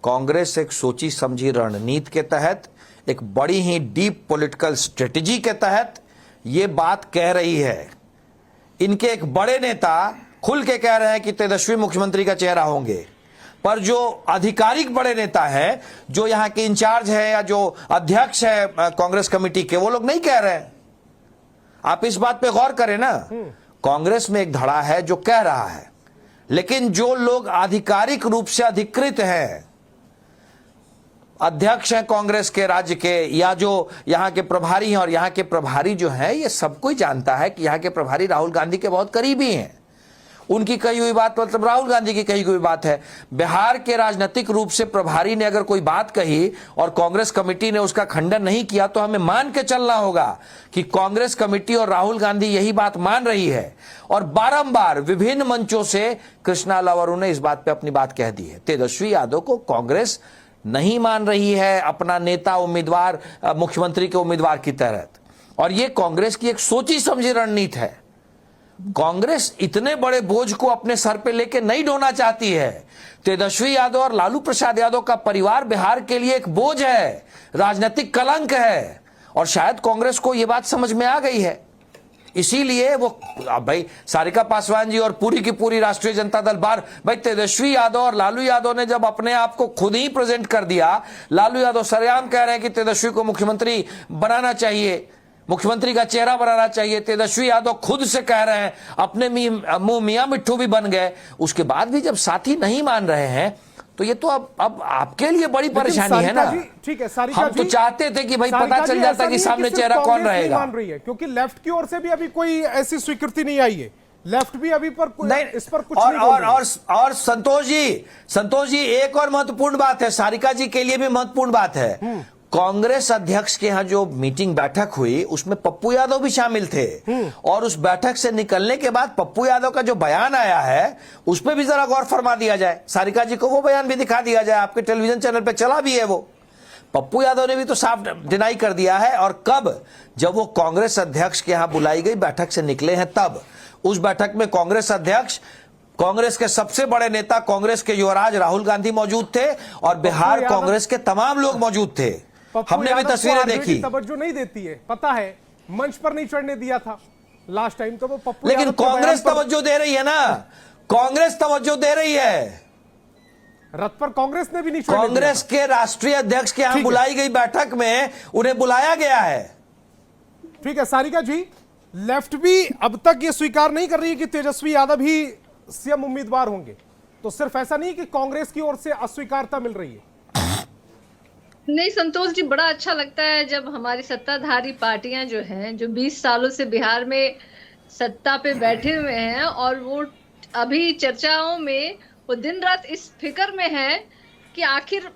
कांग्रेस एक सोची समझी रणनीति के तहत, एक बड़ी ही डीप पॉलिटिकल स्ट्रेटजी के तहत ये बात कह रही है। इनके एक बड़े नेता खुल के कह रहे हैं कि तेजस्वी मुख्यमंत्री का चेहरा होंगे, पर जो आधिकारिक बड़े नेता है, जो यहाँ के इंचार्ज है या जो अध्यक्ष है कांग्रेस कमेटी के, वो लोग नहीं कह रहे हैं। आप इस बात पे गौर करें ना, कांग्रेस में एक धड़ा है जो कह रहा है, लेकिन जो लोग आधिकारिक रूप से अधिकृत हैं, अध्यक्ष हैं कांग्रेस के राज्य के, या जो यहाँ के प्रभारी हैं, और यहाँ के प्रभारी जो हैं, ये सब कोई जानता है कि यहाँ के प्रभारी राहुल गांधी के बहुत करीबी हैं। उनकी कही हुई बात मतलब राहुल गांधी की कही हुई बात है। बिहार के राजनीतिक रूप से प्रभारी ने अगर कोई बात कही और कांग्रेस कमेटी ने उसका खंडन नहीं किया, तो हमें मान के चलना होगा कि कांग्रेस कमेटी और राहुल गांधी यही बात मान रही है। और बारंबार विभिन्न मंचों से कृष्णा लवरू ने इस बात पे अपनी बात कह दी है। तेजस्वी यादव को कांग्रेस नहीं मान रही है अपना नेता उम्मीदवार, मुख्यमंत्री के उम्मीदवार की तरह, और यह कांग्रेस की एक सोची समझी रणनीति है। कांग्रेस इतने बड़े बोझ को अपने सर पे लेके नहीं ढोना चाहती है। तेजस्वी यादव और लालू प्रसाद यादव का परिवार बिहार के लिए एक बोझ है, राजनीतिक कलंक है, और शायद कांग्रेस को यह बात समझ में आ गई है। इसीलिए वो भाई सारिका पासवान जी और पूरी की पूरी राष्ट्रीय जनता दल भाई तेजस्वी यादव और लालू यादव ने जब अपने आप को खुद ही प्रेजेंट कर दिया, लालू यादव सरेआम कह रहे हैं कि तेजस्वी को मुख्यमंत्री बनाना चाहिए, मुख्यमंत्री का चेहरा बनाना चाहिए। तेजस्वी यादव खुद से कह रहे हैं, अपने मुंह मियां मिट्ठू भी बन गए। उसके बाद भी जब साथी नहीं मान रहे हैं, तो ये तो अब आपके लिए बड़ी परेशानी है ना। ठीक है, सारिका हम तो चाहते थे कि भाई पता चल जाता कि सामने चेहरा कौन रहेगा। मान रही है क्योंकि लेफ्ट की ओर से भी अभी कोई ऐसी स्वीकृति नहीं आई है। लेफ्ट भी अभी पर इस पर कुछ नहीं बोल रही है। और संतोष जी एक और महत्वपूर्ण बात है, सारिका जी के लिए भी महत्वपूर्ण बात है। कांग्रेस अध्यक्ष के यहाँ जो मीटिंग बैठक हुई, उसमें पप्पू यादव भी शामिल थे, और उस बैठक से निकलने के बाद पप्पू यादव का जो बयान आया है, उस पर भी जरा गौर फरमा दिया जाए। सारिका जी को वो बयान भी दिखा दिया जाए, आपके टेलीविजन चैनल पे चला भी है वो। पप्पू यादव ने भी तो साफ डिनाई कर दिया है। और कब, जब वो कांग्रेस अध्यक्ष के यहाँ बुलाई गई बैठक से निकले हैं, तब उस बैठक में कांग्रेस अध्यक्ष, कांग्रेस के सबसे बड़े नेता, कांग्रेस के युवराज राहुल गांधी मौजूद थे, और बिहार कांग्रेस के तमाम लोग मौजूद थे। हमने भी तस्वीरें देखी। तवज्जो नहीं देती है, पता है, मंच पर नहीं चढ़ने दिया था लास्ट टाइम तो वो पप्पू। लेकिन कांग्रेस तवज्जो दे रही है ना, कांग्रेस तवज्जो दे रही है। रथ पर कांग्रेस ने भी नहीं, कांग्रेस के राष्ट्रीय अध्यक्ष के यहां बुलाई गई बैठक में उन्हें बुलाया गया है। ठीक है सारिका जी, लेफ्ट भी अब तक ये स्वीकार नहीं कर रही है कि तेजस्वी यादव ही सीएम उम्मीदवार होंगे, तो सिर्फ ऐसा नहीं कि कांग्रेस की ओर से अस्वीकारता मिल रही है। नहीं संतोष जी, बड़ा अच्छा लगता है जब हमारी सत्ताधारी पार्टियां जो हैं, जो 20 सालों से बिहार में सत्ता पे बैठे हुए हैं, और वो अभी चर्चाओं में वो दिन रात इस फिक्र में है कि आखिर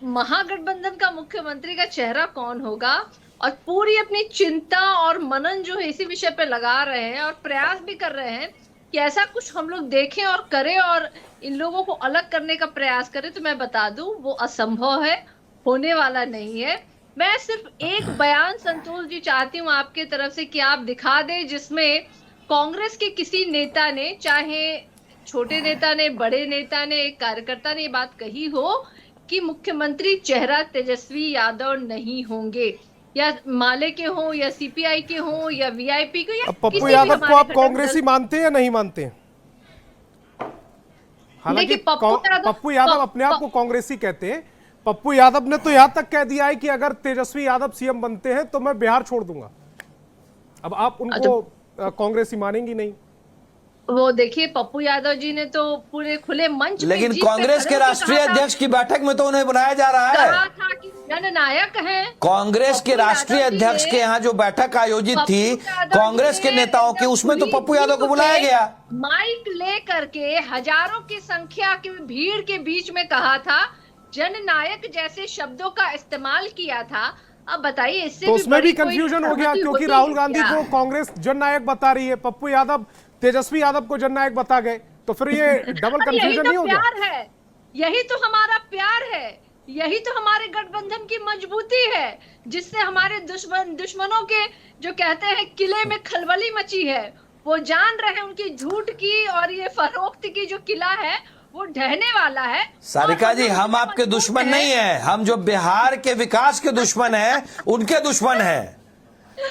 महागठबंधन का मुख्यमंत्री का चेहरा कौन होगा, और पूरी अपनी चिंता और मनन जो है इसी विषय पे लगा रहे हैं, और प्रयास भी कर रहे हैं कि ऐसा कुछ हम लोग देखें और करें और इन लोगों को अलग करने का प्रयास करें। तो मैं बता दूं, वो असंभव है, होने वाला नहीं है। मैं सिर्फ एक बयान संतोष जी चाहती हूँ आपके तरफ से कि आप दिखा दें जिसमें कांग्रेस के किसी नेता ने, चाहे छोटे नेता ने, बड़े नेता ने, एक कार्यकर्ता ने ये बात कही हो कि मुख्यमंत्री चेहरा तेजस्वी यादव नहीं होंगे, या माले के हो, या सीपीआई के हो, या वीआईपी के, या पप्पू यादव को आप कांग्रेसी मानते हैं या नहीं मानते हैं? हालांकि पप्पू यादव अपने आप को कांग्रेसी कहते हैं। पप्पू यादव ने तो यहां तक कह दिया है कि अगर तेजस्वी यादव सीएम बनते हैं तो मैं बिहार छोड़ दूंगा। अब आप उनको कांग्रेसी मानेंगी नहीं? वो देखिए, पप्पू यादव जी ने तो पूरे खुले मंच पे लेकिन जीप पे कांग्रेस खड़े के होकर राष्ट्रीय कहा था- अध्यक्ष की बैठक में तो उन्हें बुलाया जा रहा है। कहा था कि जननायक हैं। कांग्रेस के पप्पू राष्ट्रीय यादव जी अध्यक्ष ने- के यहाँ जो बैठक आयोजित थी पप्पू यादव जी कांग्रेस के ने नेताओं की, एकदम उसमें तो खुली पप्पू यादव को जीप बुलाया पे गया। माइक ले करके हजारों की संख्या की भीड़ के बीच में कहा था, जननायक जैसे शब्दों का इस्तेमाल किया था। अब बताइए, इससे तो भी उसमें बड़ी भी कोई कंफ्यूजन हो गया, सहमति क्योंकि होती राहुल है गांधी क्या? को कांग्रेस जननायक बता रही है, पप्पू यादव तेजस्वी यादव को जननायक बता गए, तो फिर ये डबल अरे यही कंफ्यूजन तो नहीं हो गया? प्यार है, यही तो हमारा प्यार है, यही तो हमारे गठबंधन की मजबूती है, जिससे हमारे दुश्मनों के जो कहते हैं किले में खलबली मची है, वो जान रहे हैं उनकी झूठ की और ये फरोख्त की जो किला है वो ढहने वाला है। सारिका जी, और हम आपके दुश्मन नहीं है, हम जो बिहार के विकास के दुश्मन हैं उनके दुश्मन हैं।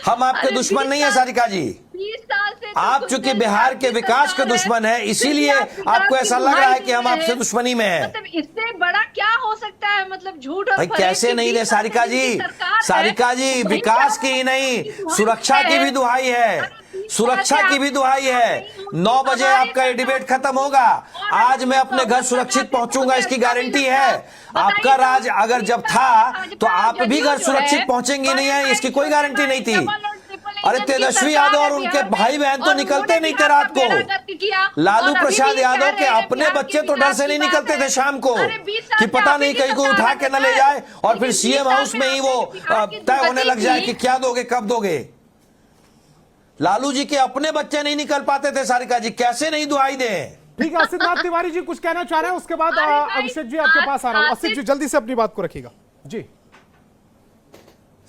हम आपके अरे दुश्मन 20 नहीं है सारिका जी। 20 साल से तो आप कुछ चूंकि दिन बिहार से के आपकी विकास के सरकार है, दुश्मन है, फिर इसीलिए भी आप विकास आपको की ऐसा लग रहा है कि हम दुहाई आपसे दे रहे दुश्मनी में हैं। मतलब इससे बड़ा क्या हो सकता है? मतलब झूठ और भाई फरेब कैसे की नहीं 20 दे साल सारिका से जी, जिनकी सरकार है, सारिका जी वही विकास क्या की ही नहीं, दुहाई सुरक्षा की भी दुहाई है, सुरक्षा की भी दुहाई है। 9 बजे आपका ये डिबेट खत्म होगा, आज मैं अपने घर सुरक्षित पहुंचूंगा, इसकी गारंटी है। आपका राज अगर जब था तो आप भी घर सुरक्षित पहुंचेंगे नहीं है, इसकी कोई गारंटी नहीं थी। अरे तेजस्वी यादव और उनके भाई बहन तो निकलते नहीं थे रात को। लालू प्रसाद यादव के अपने बच्चे तो डर से नहीं निकलते थे शाम को कि पता नहीं कहीं को उठा के न ले जाए, और फिर सीएम हाउस में ही वो तय होने लग जाए कि क्या दोगे कब दोगे। लालू जी के अपने बच्चे नहीं निकल पाते थे सारिका जी, कैसे नहीं दुहाई दे। ठीक है, असित तिवारी जी कुछ कहना चाह रहे हैं, उसके बाद अभिषेक जी आपके पास आ रहा हूं। असित जी जल्दी से अपनी बात को रखिएगा जी।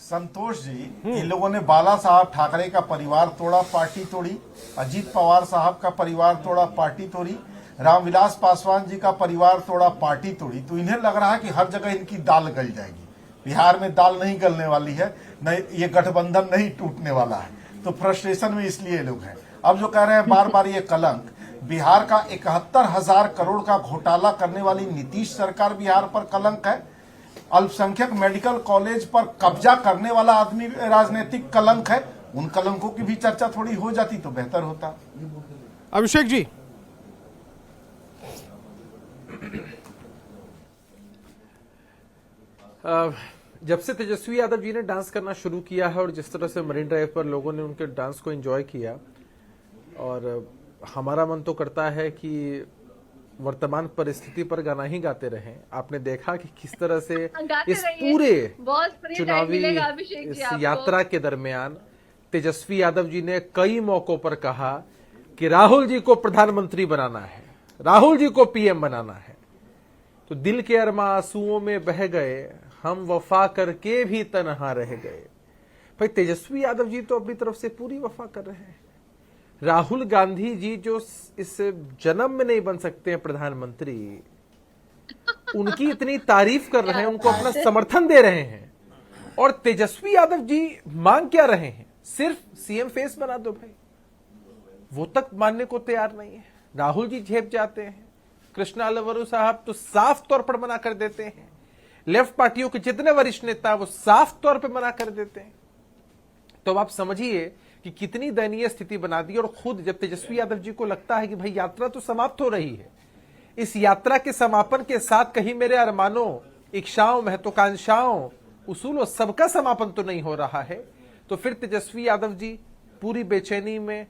संतोष जी, इन लोगों ने बाला साहब ठाकरे का परिवार तोड़ा, पार्टी तोड़ी, अजीत पवार साहब का परिवार तोड़ा, पार्टी तोड़ी, रामविलास पासवान जी का परिवार तोड़ा, पार्टी तोड़ी। तो इन्हें लग रहा है कि हर जगह इनकी दाल गल जाएगी। बिहार में दाल नहीं गलने वाली है, नहीं ये गठबंधन नहीं टूटने वाला है। तो फ्रस्ट्रेशन में इसलिए लोग हैं। अब जो कह रहे हैं बार बार ये कलंक, बिहार का 71,000 करोड़ का घोटाला करने वाली नीतीश सरकार बिहार पर कलंक है। अल्पसंख्यक मेडिकल कॉलेज पर कब्जा करने वाला आदमी राजनीतिक कलंक है। उन कलंकों की भी चर्चा थोड़ी हो जाती तो बेहतर होता। अभिषेक जी, जब से तेजस्वी यादव जी ने डांस करना शुरू किया है और जिस तरह से मरीन ड्राइव पर लोगों ने उनके डांस को एंजॉय किया, और हमारा मन तो करता है कि वर्तमान परिस्थिति पर गाना ही गाते रहें। आपने देखा कि किस तरह से इस पूरे चुनावी इस यात्रा के दरमियान तेजस्वी यादव जी ने कई मौकों पर कहा कि राहुल जी को प्रधानमंत्री बनाना है, राहुल जी को पीएम बनाना है। तो दिल के अरमा आंसुओं में बह गए, हम वफा करके भी तन्हा रह गए। भाई तेजस्वी यादव जी तो अपनी तरफ से पूरी वफा कर रहे हैं। राहुल गांधी जी जो इस जन्म में नहीं बन सकते हैं प्रधानमंत्री, उनकी इतनी तारीफ कर रहे हैं, उनको अपना समर्थन दे रहे हैं। और तेजस्वी यादव जी मांग क्या रहे हैं? सिर्फ सीएम फेस बना दो भाई, वो तक मानने को तैयार नहीं है। राहुल जी झेप जाते हैं, कृष्णा लवरू साहब तो साफ तौर पर मना कर देते हैं, लेफ्ट पार्टियों के जितने वरिष्ठ नेता वो साफ तौर पर मना कर देते हैं। तो आप समझिए कि कितनी दयनीय स्थिति बना दी। और खुद जब तेजस्वी यादव जी को लगता है कि भाई यात्रा तो समाप्त हो रही है, इस यात्रा के समापन के साथ कहीं मेरे अरमानों, इच्छाओं, महत्वाकांक्षाओं, उसूलों सबका समापन तो नहीं हो रहा है, तो फिर तेजस्वी यादव जी पूरी बेचैनी में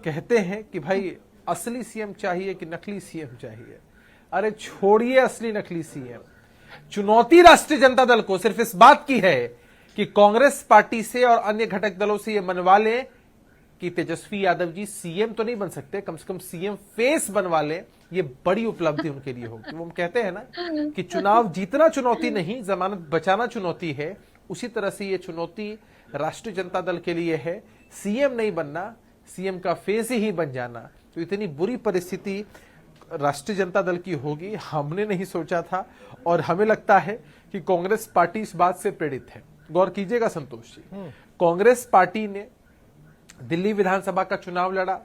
कहते हैं कि भाई असली सीएम चाहिए कि नकली सीएम चाहिए। अरे छोड़िए असली नकली सीएम, चुनौती राष्ट्रीय जनता दल को सिर्फ इस बात की है कि कांग्रेस पार्टी से और अन्य घटक दलों से यह मनवा लें कि तेजस्वी यादव जी सीएम तो नहीं बन सकते, कम से कम सीएम फेस बनवा लें। ये बड़ी उपलब्धि उनके लिए होगी। वो कहते हैं ना कि चुनाव जीतना चुनौती नहीं, जमानत बचाना चुनौती है। उसी तरह से ये चुनौती राष्ट्रीय जनता दल के लिए है, सीएम नहीं बनना, सीएम का फेस ही बन जाना। तो इतनी बुरी परिस्थिति राष्ट्रीय जनता दल की होगी, हमने नहीं सोचा था। और हमें लगता है कि कांग्रेस पार्टी इस बात से प्रेरित है। गौर कीजिएगा संतोष जी, कांग्रेस पार्टी ने दिल्ली विधानसभा का चुनाव लड़ा,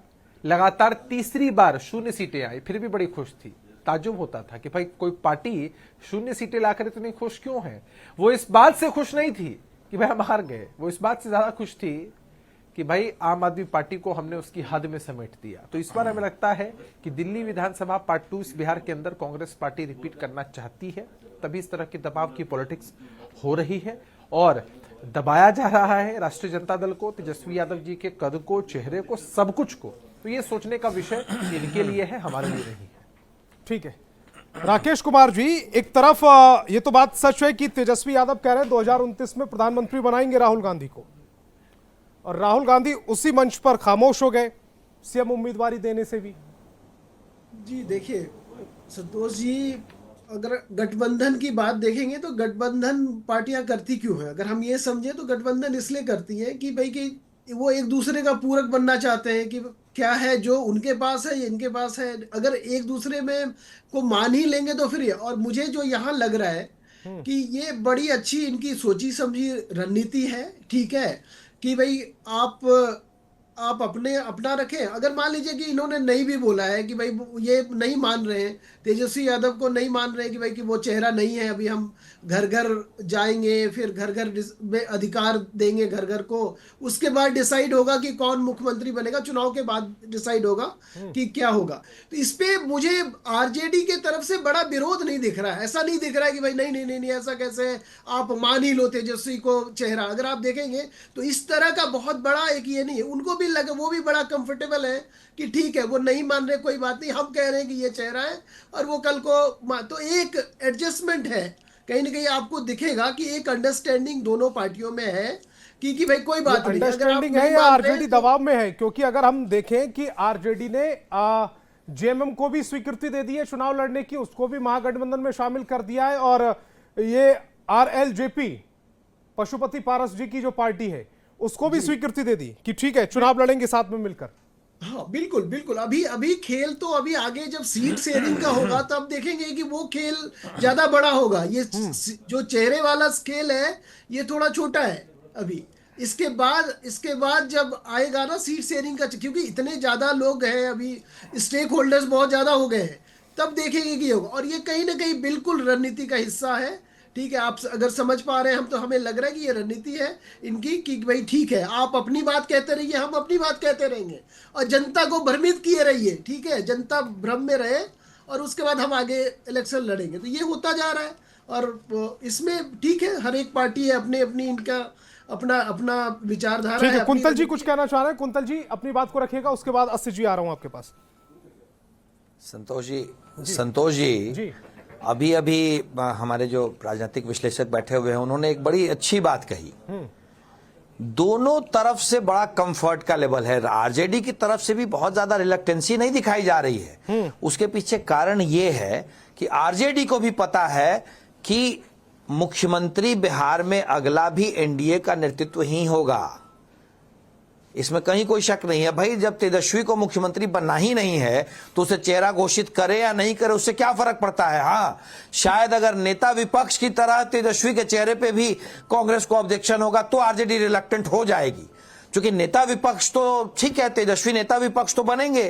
लगातार तीसरी बार 0 सीटें आई, फिर भी बड़ी खुश थी। ताज्जुब होता था कि भाई कोई पार्टी 0 सीटें लाकर इतनी खुश क्यों है। वो इस बात से खुश नहीं थी कि भाई हम हार गए, वो इस बात से ज्यादा खुश थी कि भाई आम आदमी पार्टी को हमने उसकी हद में समेट दिया। तो इस बार हमें लगता है कि दिल्ली विधानसभा पार्ट 2 इस बिहार के अंदर कांग्रेस पार्टी रिपीट करना चाहती है, तभी इस तरह की दबाव की पॉलिटिक्स हो रही है और दबाया जा रहा है राष्ट्रीय जनता दल को, तेजस्वी यादव जी के कद को, चेहरे को, सब कुछ को। तो ये सोचने का विषय इनके लिए है, हमारे लिए नहीं है। ठीक है राकेश कुमार जी, एक तरफ ये तो बात सच है कि तेजस्वी यादव कह रहे हैं 2029 में प्रधानमंत्री बनाएंगे राहुल गांधी को, और राहुल गांधी उसी मंच पर खामोश हो गए सीएम उम्मीदवारी देने से भी। जी देखिए संतोष जी, अगर गठबंधन की बात देखेंगे तो गठबंधन पार्टियां करती क्यों है? अगर हम ये समझे तो गठबंधन इसलिए करती है कि भाई कि वो एक दूसरे का पूरक बनना चाहते हैं कि क्या है जो उनके पास है ये इनके पास है। अगर एक दूसरे में को मान ही लेंगे तो फिर और मुझे जो यहाँ लग रहा है कि ये बड़ी अच्छी इनकी सोची समझी रणनीति है। ठीक है कि भाई आप अपना रखें। अगर मान लीजिए कि इन्होंने नहीं भी बोला है कि भाई ये नहीं मान रहे हैं, तेजस्वी यादव को नहीं मान रहे हैं कि भाई कि वो चेहरा नहीं है, अभी हम घर घर जाएंगे, फिर घर घर में अधिकार देंगे घर घर को, उसके बाद डिसाइड होगा कि कौन मुख्यमंत्री बनेगा, चुनाव के बाद डिसाइड होगा कि क्या होगा। तो इस पे मुझे आरजेडी के तरफ से बड़ा विरोध नहीं दिख रहा है। ऐसा नहीं दिख रहा है कि भाई नहीं नहीं नहीं नहीं ऐसा कैसे, आप मान ही लो तेजस्वी को चेहरा। अगर आप देखेंगे तो इस तरह का बहुत बड़ा एक ये नहीं है, उनको भी लगे, वो भी बड़ा कंफर्टेबल है कि ठीक है वो नहीं मान रहे, कोई बात नहीं, हम कह रहे हैं कि ये चेहरा है और वो कल को। तो एक एडजस्टमेंट है, कहीं ना कहीं आपको दिखेगा कि एक अंडरस्टैंडिंग दोनों पार्टियों में है कि भाई कोई बात नहीं। अंडरस्टैंडिंग है या आरजेडी दबाव में है? क्योंकि अगर हम देखें कि आरजेडी ने जेएमएम को भी स्वीकृति दे दी है चुनाव लड़ने की, उसको भी महागठबंधन में शामिल कर दिया है, और ये आरएलजेपी पशुपति पारस जी की जो पार्टी है उसको भी स्वीकृति दे दी कि ठीक है चुनाव लड़ेंगे साथ में मिलकर। हाँ बिल्कुल बिल्कुल। अभी खेल तो अभी आगे जब सीट शेयरिंग का होगा तब देखेंगे कि वो खेल ज्यादा बड़ा होगा। ये जो चेहरे वाला खेल है ये थोड़ा छोटा है अभी। इसके बाद जब आएगा ना सीट शेयरिंग का, क्योंकि इतने ज्यादा लोग हैं अभी, स्टेक होल्डर्स बहुत ज्यादा हो गए हैं, तब देखेंगे कि होगा। और ये कहीं ना कहीं बिल्कुल रणनीति का हिस्सा है। ठीक है, आप अगर समझ पा रहे हैं हम, तो हमें लग रहा है कि ये रणनीति है इनकी कि भाई ठीक है आप अपनी बात कहते रहिए, हम अपनी बात कहते रहेंगे और जनता को भ्रमित किए रहिए। ठीक है, जनता भ्रम में रहे और उसके बाद हम आगे इलेक्शन लड़ेंगे। तो ये होता जा रहा है और इसमें ठीक है, हर एक पार्टी है अपनी अपनी, इनका अपना विचारधारा है। कुंतल जी कुछ कहना चाह रहे हैं? कुंतल जी अपनी बात को रखिएगा, उसके बाद अस्सी जी आ रहा हूं आपके पास। संतोष जी अभी हमारे जो राजनीतिक विश्लेषक बैठे हुए हैं उन्होंने एक बड़ी अच्छी बात कही। दोनों तरफ से बड़ा कंफर्ट का लेवल है। आरजेडी की तरफ से भी बहुत ज्यादा रिलक्टेंसी नहीं दिखाई जा रही है। उसके पीछे कारण ये है कि आरजेडी को भी पता है कि मुख्यमंत्री बिहार में अगला भी एनडीए का नेतृत्व ही होगा, इसमें कहीं कोई शक नहीं है। भाई जब तेजस्वी को मुख्यमंत्री बनना ही नहीं है तो उसे चेहरा घोषित करे या नहीं करे उससे क्या फर्क पड़ता है। हाँ शायद अगर नेता विपक्ष की तरह तेजस्वी के चेहरे पे भी कांग्रेस को ऑब्जेक्शन होगा तो आरजेडी रिलक्टेंट हो जाएगी, क्योंकि नेता विपक्ष तो ठीक है, तेजस्वी नेता विपक्ष तो बनेंगे,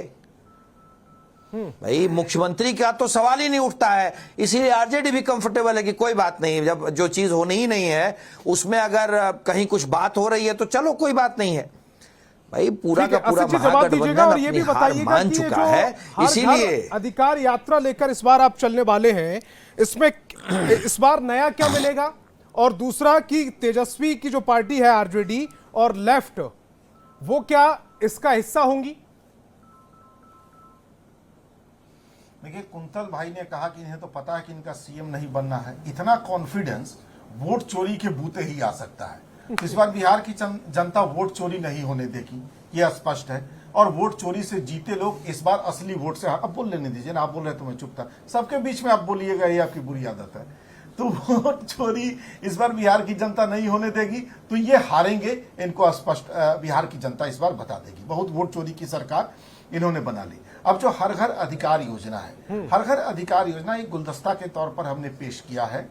भाई मुख्यमंत्री का तो सवाल ही नहीं उठता है। इसीलिए आरजेडी भी कंफर्टेबल है कि कोई बात नहीं, जब जो चीज होनी ही नहीं है उसमें अगर कहीं कुछ बात हो रही है तो चलो कोई बात नहीं है। भाई पूरा का पूरा महागठबंधन और ये भी बताइएगा कि ये जो इसीलिए अधिकार यात्रा लेकर इस बार आप चलने वाले हैं, इसमें इस बार नया क्या मिलेगा? और दूसरा कि तेजस्वी की जो पार्टी है आरजेडी और लेफ्ट, वो क्या इसका हिस्सा होंगी? देखिए कुंतल भाई ने कहा कि इन्हें तो पता है कि इनका सीएम नहीं बनना है। इतना कॉन्फिडेंस वोट चोरी के बूते ही आ सकता है। इस बार बिहार की जनता वोट चोरी नहीं होने देगी, ये स्पष्ट है। और वोट चोरी से जीते लोग इस बार असली वोट से, अब बोल लेने दीजिए ना, आप बोल रहे तो मैं चुप था, सबके बीच में आप बोलिएगा, ये आपकी बुरी आदत है। तो वोट चोरी इस बार बिहार की जनता नहीं होने देगी, तो ये हारेंगे, इनको स्पष्ट बिहार की जनता इस बार बता देगी। बहुत वोट चोरी की सरकार इन्होंने बना ली। अब जो हर घर अधिकार योजना है, हर घर अधिकार योजना एक गुलदस्ता के तौर पर हमने पेश किया है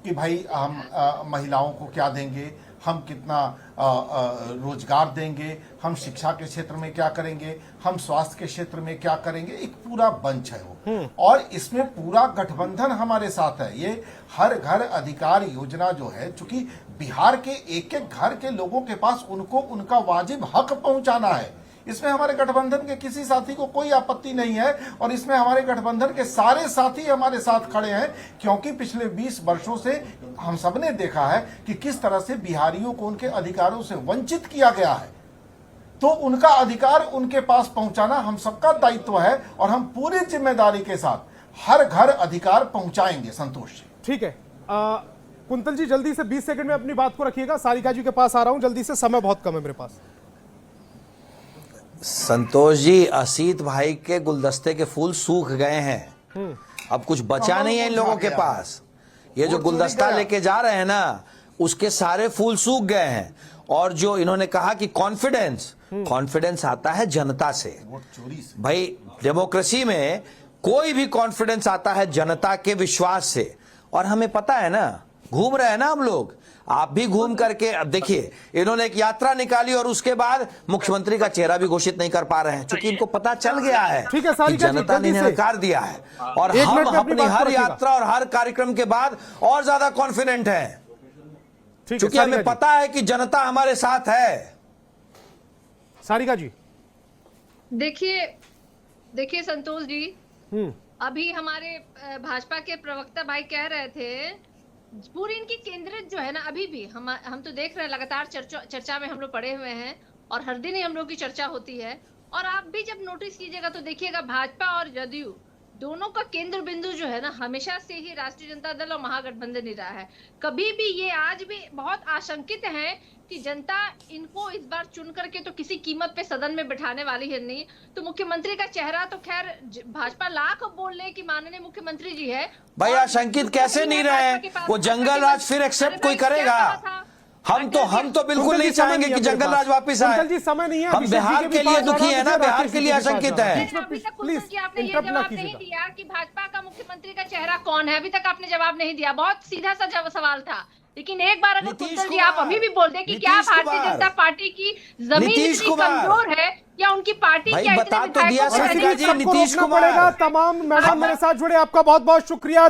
कि भाई हम महिलाओं को क्या देंगे, हम कितना रोजगार देंगे, हम शिक्षा के क्षेत्र में क्या करेंगे, हम स्वास्थ्य के क्षेत्र में क्या करेंगे, एक पूरा बंच है वो। और इसमें पूरा गठबंधन हमारे साथ है। ये हर घर अधिकार योजना जो है, चूंकि बिहार के एक एक घर के लोगों के पास उनको उनका वाजिब हक पहुंचाना है, इसमें हमारे गठबंधन के किसी साथी को कोई आपत्ति नहीं है। और इसमें हमारे गठबंधन के सारे साथी हमारे साथ खड़े हैं, क्योंकि पिछले 20 वर्षों से हम सबने देखा है कि किस तरह से बिहारियों को उनके अधिकारों से वंचित किया गया है। तो उनका अधिकार उनके पास पहुंचाना हम सबका दायित्व है, और हम पूरी जिम्मेदारी के साथ हर घर अधिकार पहुंचाएंगे। संतोष जी, ठीक है। कुंतल जी, जल्दी से 20 सेकंड में अपनी बात को रखिएगा। सारिका जी के पास आ रहा हूं, जल्दी से, समय बहुत कम है मेरे पास। संतोष जी, असीत भाई के गुलदस्ते के फूल सूख गए हैं, अब कुछ बचा नहीं है इन लोगों के पास। ये जो गुलदस्ता लेके जा रहे हैं ना, उसके सारे फूल सूख गए हैं। और जो इन्होंने कहा कि कॉन्फिडेंस आता है जनता से। भाई, डेमोक्रेसी में कोई भी कॉन्फिडेंस आता है जनता के विश्वास से। और हमें पता है ना, घूम रहे हैं ना हम लोग, आप भी घूम करके। अब देखिए, इन्होंने एक यात्रा निकाली और उसके बाद मुख्यमंत्री का चेहरा भी घोषित नहीं कर पा रहे हैं, क्योंकि इनको पता चल गया है कि जनता ने नकार दिया है। और हम अपनी हर यात्रा और हर कार्यक्रम के बाद और ज्यादा कॉन्फिडेंट हैं, क्योंकि हमें पता है कि जनता हमारे साथ है। सारिका जी, देखिए संतोष जी, अभी हमारे भाजपा के प्रवक्ता भाई कह रहे थे, पूरी इनकी केंद्रित जो है ना, अभी भी हम तो देख रहे हैं, लगातार चर्चा में हम लोग पड़े हुए हैं, और हर दिन ही हम लोग की चर्चा होती है। और आप भी जब नोटिस कीजिएगा तो देखिएगा, भाजपा और जदयू दोनों का केंद्र बिंदु जो है ना, हमेशा से ही राष्ट्रीय जनता दल और महागठबंधन ही रहा है। कभी भी ये आज भी बहुत आशंकित है कि जनता इनको इस बार चुन करके तो किसी कीमत पे सदन में बिठाने वाली है नहीं। तो मुख्यमंत्री का चेहरा तो खैर भाजपा लाख बोल ले कि माननीय मुख्यमंत्री जी है, भाई आशंकित कैसे नहीं रहे? वो जंगल राज फिर एक्सेप्ट कोई करेगा? हम तो बिल्कुल नहीं चाहेंगे कि जंगल राज वापस आए। जी, समय नहीं है। हम बिहार के लिए दुखी है ना, बिहार के लिए आशंकित है। आपने ये जवाब नहीं दिया कि भाजपा का मुख्यमंत्री का चेहरा कौन है, अभी तक आपने जवाब नहीं दिया। बहुत सीधा सा सवाल था, लेकिन एक बार अगर कुंतल जी आप अभी भी बोल दें कि क्या भारतीय जनता पार्टी की जमीन इतनी कमजोर है, या उनकी पार्टी क्या बता तो दिया नीतीश कुमार। तमाम मैडम मेरे साथ जुड़े, आपका बहुत बहुत शुक्रिया।